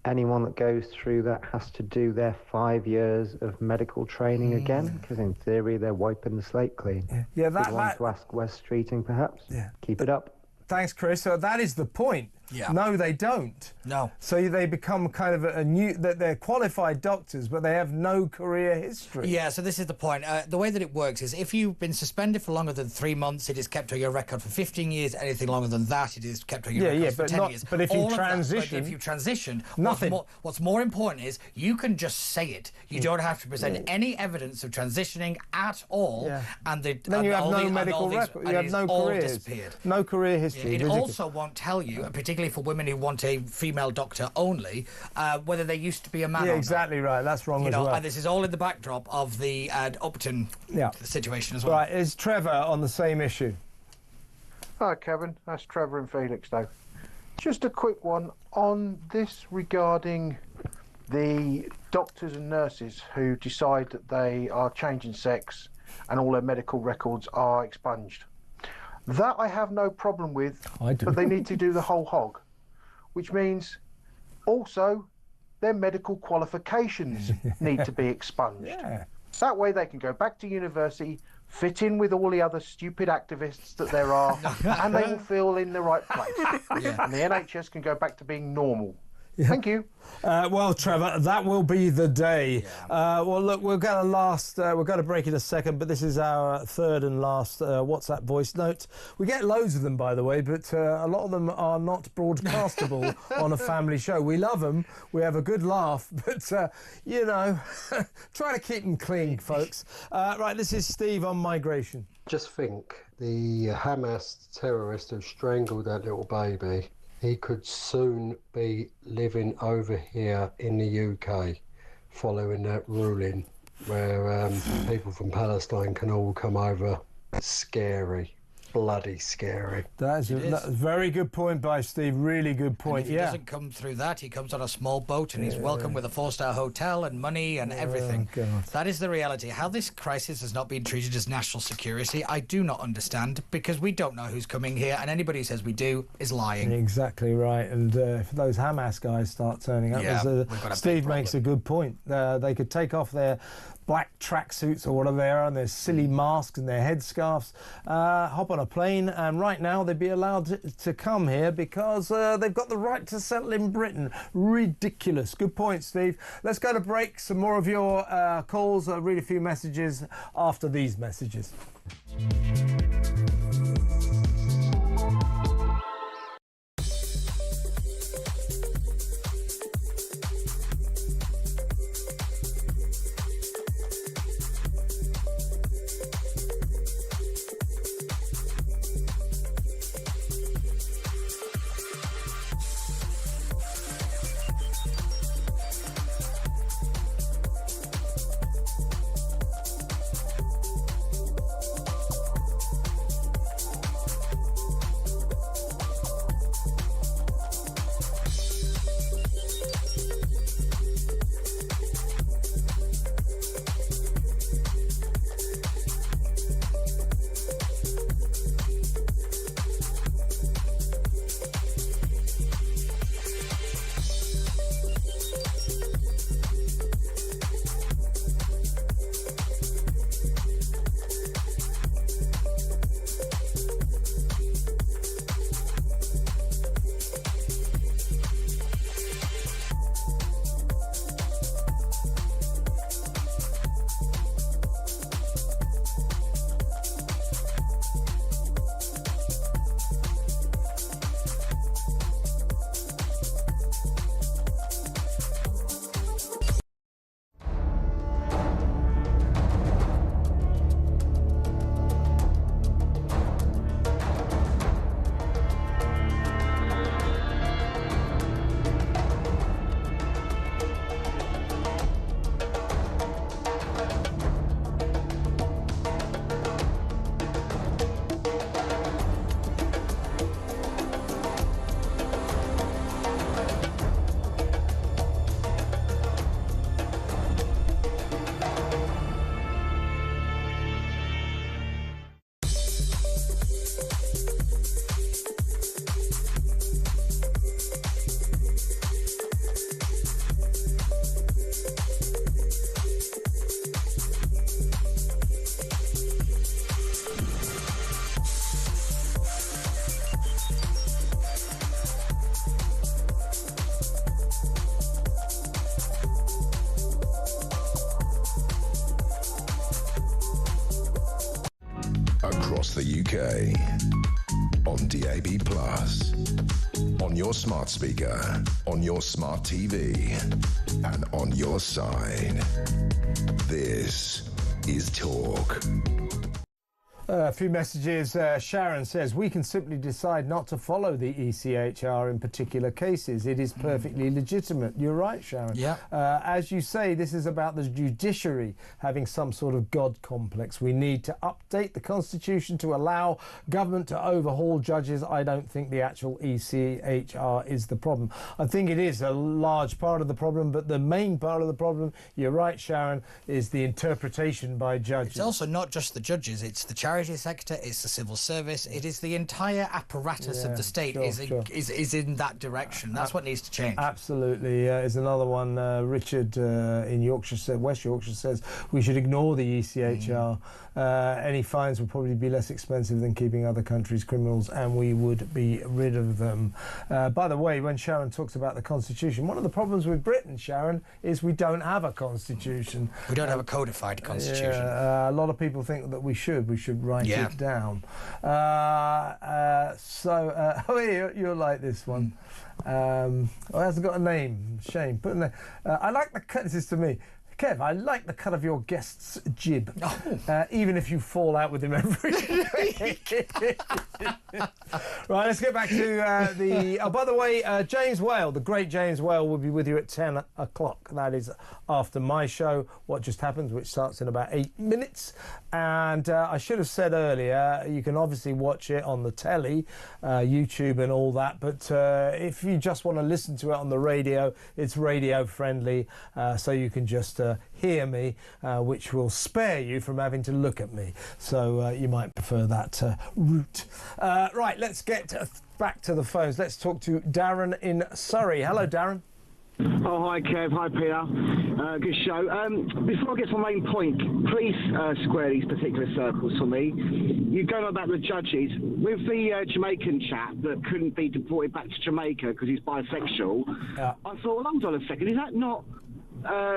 anyone that goes through that has to do their 5 years of medical training again? Because in theory they're wiping the slate clean. Yeah, that one to ask West Streeting perhaps. Yeah. Keep it up. Thanks, Chris. So that is the point. Yeah. No, they don't. No. So they become kind of a new... They're qualified doctors, but they have no career history. Yeah, so this is the point. The way that it works is if you've been suspended for longer than 3 months, it is kept on your record for 15 years. Anything longer than that, it is kept on your record for 10 years. But if you transition... But if you transition, nothing. What's more important is you can just say it. You don't have to present any evidence of transitioning at all. Yeah. And then you have no medical record. You have no careers. Disappeared. No career history. It also won't tell you, particularly for women who want a female doctor only, whether they used to be a man or not. Exactly right. That's wrong as well. And this is all in the backdrop of the Upton situation as well. Right, is Trevor on the same issue? Hi, Kevin. That's Trevor in Felixstowe. Just a quick one on this regarding the doctors and nurses who decide that they are changing sex and all their medical records are expunged. That I have no problem with, but they need to do the whole hog, which means also their medical qualifications need to be expunged. Yeah. That way they can go back to university, fit in with all the other stupid activists that there are, and they will feel in the right place. And the NHS can go back to being normal. Thank you. Well, Trevor, that will be the day. Well, look, we're going to break in a second, but this is our third and last WhatsApp voice note. We get loads of them, by the way, but a lot of them are not broadcastable on a family show. We love them. We have a good laugh, but, you know, try to keep them clean, folks. Right, this is Steve on migration. Just think, the Hamas terrorists have strangled that little baby. He could soon be living over here in the UK. following that ruling where people from Palestine can all come over. Scary. Bloody scary. That's a very good point by Steve. Really good point. And if he doesn't come through that, he comes on a small boat and he's welcome with a 4-star hotel and money and everything. That is the reality. How this crisis has not been treated as national security, I do not understand, because we don't know who's coming here, and anybody who says we do is lying. Exactly right. And if those Hamas guys start turning up, Steve makes a good point. They could take off their black tracksuits or whatever they are, and their silly masks and their headscarves, hop on a plane, and right now they'd be allowed to come here because they've got the right to settle in Britain. Ridiculous. Good point, Steve. Let's go to break. Some more of your calls. I'll read a few messages after these messages. Across the UK, on DAB+, on your smart speaker, on your smart TV, and on your side. This is Talk. A few messages. Sharon says, we can simply decide not to follow the ECHR in particular cases. It is perfectly legitimate. You're right, Sharon. Yeah. As you say, this is about the judiciary having some sort of God complex. We need to update the Constitution to allow government to overhaul judges. I don't think the actual ECHR is the problem. I think it is a large part of the problem, but the main part of the problem, you're right, Sharon, is the interpretation by judges. It's also not just the judges, it's the charity sector, it's the civil service, it is the entire apparatus of the state is in that direction. That's what needs to change. Absolutely. Is another one. Richard in Yorkshire, West Yorkshire, says we should ignore the ECHR. Any fines would probably be less expensive than keeping other countries' criminals, and we would be rid of them. By the way, when Sharon talks about the Constitution, one of the problems with Britain, Sharon, is we don't have a Constitution. We don't have a codified Constitution. A lot of people think that we should write it down. You'll like this one. It hasn't got a name. Shame. Put in there. I like the this is to me. Kev, I like the cut of your guest's jib, even if you fall out with him every week. Right, let's get back to the... Oh, by the way, James Whale, the great James Whale, will be with you at 10 o'clock. That is after my show, What Just Happened, which starts in about 8 minutes. And I should have said earlier, you can obviously watch it on the telly, YouTube and all that. But if you just want to listen to it on the radio, it's radio friendly, so you can just hear me, which will spare you from having to look at me. So you might prefer that route. Right, let's get back to the phones. Let's talk to Darren in Surrey. Hello, Darren. Oh, hi, Kev. Hi, Peter. Good show. Before I get to my main point, please square these particular circles for me. You're going on about the judges. With the Jamaican chap that couldn't be deported back to Jamaica because he's bisexual, I thought, well, hold on a second, is that not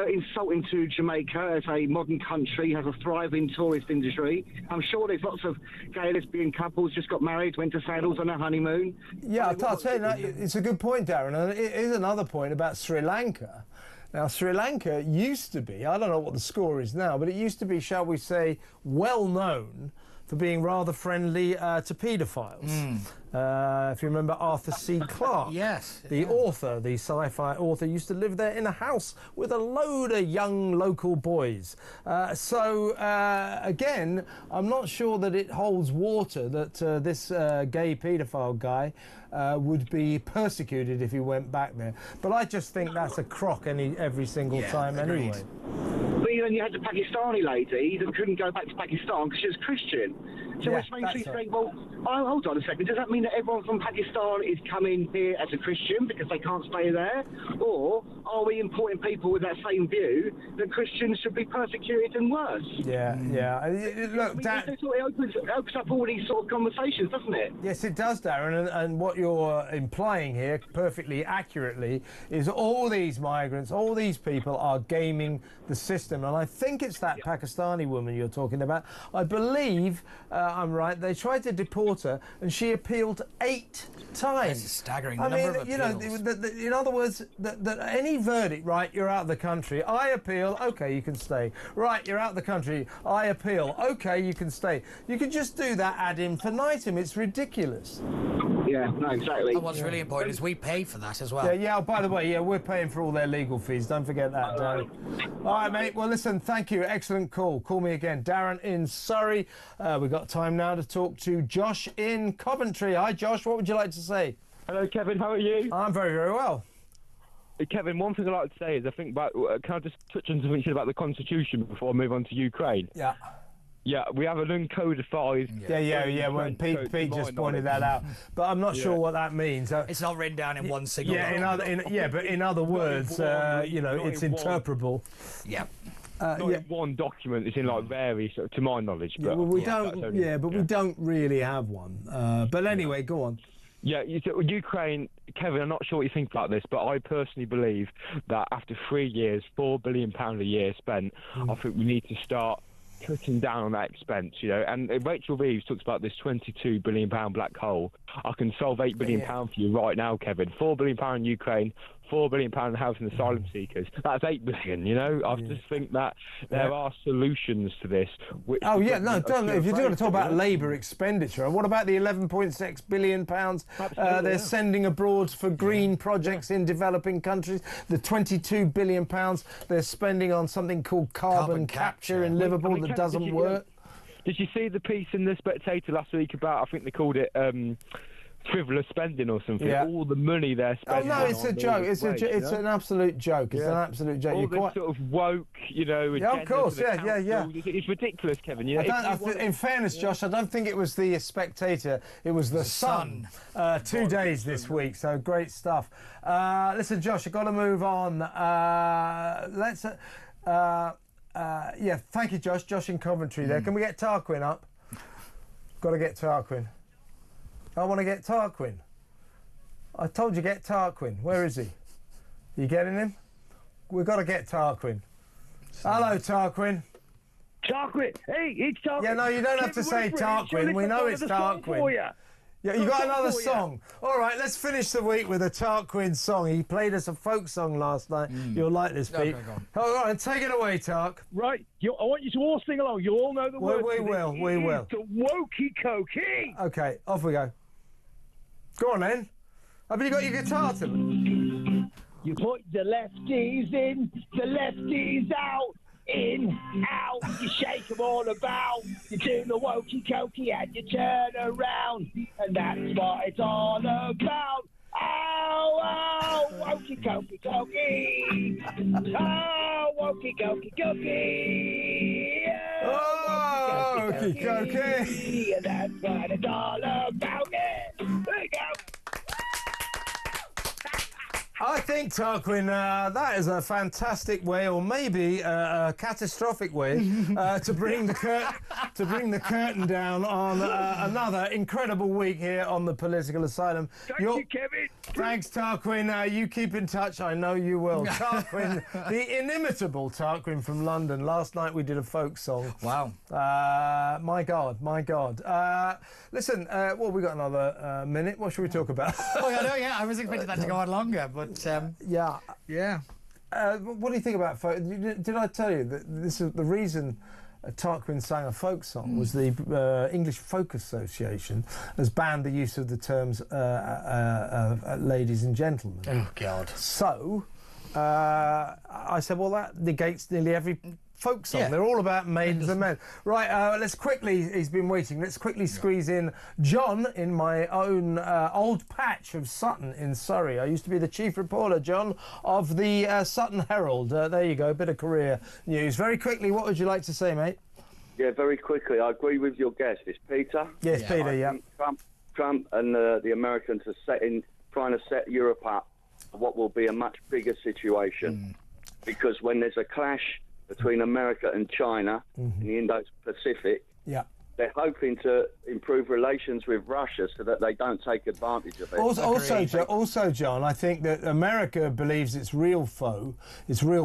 insulting to Jamaica as a modern country, has a thriving tourist industry? I'm sure there's lots of gay lesbian couples just got married, went to Sandals on their honeymoon. Yeah, I'll tell you that, it's a good point, Darren, and it is another point about Sri Lanka. Now, Sri Lanka used to be, I don't know what the score is now, but it used to be, shall we say, well known for being rather friendly to paedophiles. If you remember Arthur C. Clarke, the author, the sci-fi author, used to live there in a house with a load of young local boys. Again, I'm not sure that it holds water that this gay paedophile guy would be persecuted if he went back there. But I just think that's a crock every single time anyway. But then you had the Pakistani lady that couldn't go back to Pakistan because she was Christian. So West Mainstreet saying, well, hold on a second, does that mean that everyone from Pakistan is coming here as a Christian because they can't stay there? Or are we importing people with that same view that Christians should be persecuted and worse? Look, it opens up all these sort of conversations, doesn't it? Yes, it does, Darren, and what you're implying here, perfectly accurately, is all these migrants, all these people are gaming the system, and I think it's that Pakistani woman you're talking about. I believe I'm right, they tried to deport her and she appealed 8 times. That's a staggering I number mean, of you know, appeals. in other words, that any verdict, right, you're out of the country, I appeal, okay, you can stay. Right, you're out of the country, I appeal, okay, you can stay. You can just do that ad infinitum, it's ridiculous. Yeah, no, exactly. And what's really important is we pay for that as well. Yeah, by the way, we're paying for all their legal fees, don't forget that, Darren. All right, mate, well, listen, thank you, excellent call. Call me again. Darren in Surrey. We've got time now to talk to Josh in Coventry. Hi, Josh, what would you like to say? Hello, Kevin, how are you? I'm very, very well. Kevin, one thing I'd like to say is I think about, can I just touch on something you said about the Constitution before I move on to Ukraine? Yeah. Yeah, we have an uncodified... Well, Pete just pointed that out. But I'm not sure what that means. It's not written down in one single document. But in other words, you know, it's interpretable. Yeah. Not in one document, it's in like various, to my knowledge. But, we don't really have one. But anyway, go on. Yeah, Ukraine, Kevin, I'm not sure what you think about this, but I personally believe that after 3 years, £4 billion a year spent, I think we need to start cutting down on that expense, you know. And Rachel Reeves talks about this £22 billion black hole. I can solve £8 billion for you right now, Kevin. £4 billion in Ukraine, £4 billion in housing asylum seekers. That's £8 billion, you know. I just think that there are solutions to this. If you're going to talk about Labour expenditure, what about the £11.6 billion they're sending abroad for green projects in developing countries? The £22 billion they're spending on something called carbon capture in Liverpool that doesn't work? Did you see the piece in The Spectator last week about, I think they called it frivolous spending or something? Yeah. All the money they're spending. Oh no, it's a joke. It's an absolute joke. It's an absolute joke. All this sort of woke, you know. Yeah, of course. Yeah. It's ridiculous, Kevin. You know, in fairness, Josh, I don't think it was The Spectator. It was The Sun. 2 days this week. So great stuff. Listen, Josh, I've got to move on. Thank you, Josh. Josh in Coventry there. Can we get Tarquin up? Got to get Tarquin. I want to get Tarquin. I told you get Tarquin. Where is he? You getting him? We've got to get Tarquin. Hello, Tarquin. Tarquin. Hey, it's Tarquin. Yeah, no, you don't have to say Tarquin. We know it's Tarquin. Yeah, you got another song. All right, let's finish the week with a Tarquin song. He played us a folk song last night. You'll like this, Pete. Okay, go on. All right, take it away, Tark. Right, I want you to all sing along. You all know the words. We will. The wokey cokey. Okay, off we go. Go on, then. Have you got your guitar to me? You put the lefties in, the lefties out. In, out, you shake them all about. You do the wokey cokey and you turn around. And that's what it's all about. Oh, oh, wokey cokey cokey. Oh, wokey cokey cokey. Oh, wokey cokey. And that's what it's all about. There you go. I think, Tarquin, that is a fantastic way, or maybe a catastrophic way, to bring the curtain down on another incredible week here on the Political Asylum. Thank you, Kevin. Thanks, Tarquin. You keep in touch. I know you will. Tarquin, the inimitable Tarquin from London. Last night we did a folk song. Wow. My God, my God. Listen, well, we got another minute. What should we talk about? Oh, I know, yeah. I was expecting that to go on longer, but yeah. What do you think about folk? Did I tell you that this is the reason Tarquin sang a folk song was the English Folk Association has banned the use of the terms ladies and gentlemen. Oh God! So I said, well, that negates nearly every folk song. Yeah. They're all about maidens and men. Right, let's quickly, he's been waiting, let's quickly squeeze in John in my own old patch of Sutton in Surrey. I used to be the chief reporter, John, of the Sutton Herald. There you go, a bit of career news. Very quickly, what would you like to say, mate? Yeah, very quickly, I agree with your guest. It's Peter. Yes, Peter, I think Trump and the Americans are trying to set Europe up for what will be a much bigger situation. Because when there's a clash between America and China in the Indo-Pacific, they're hoping to improve relations with Russia so that they don't take advantage of it. Also, John, I think that America believes its real foe, its real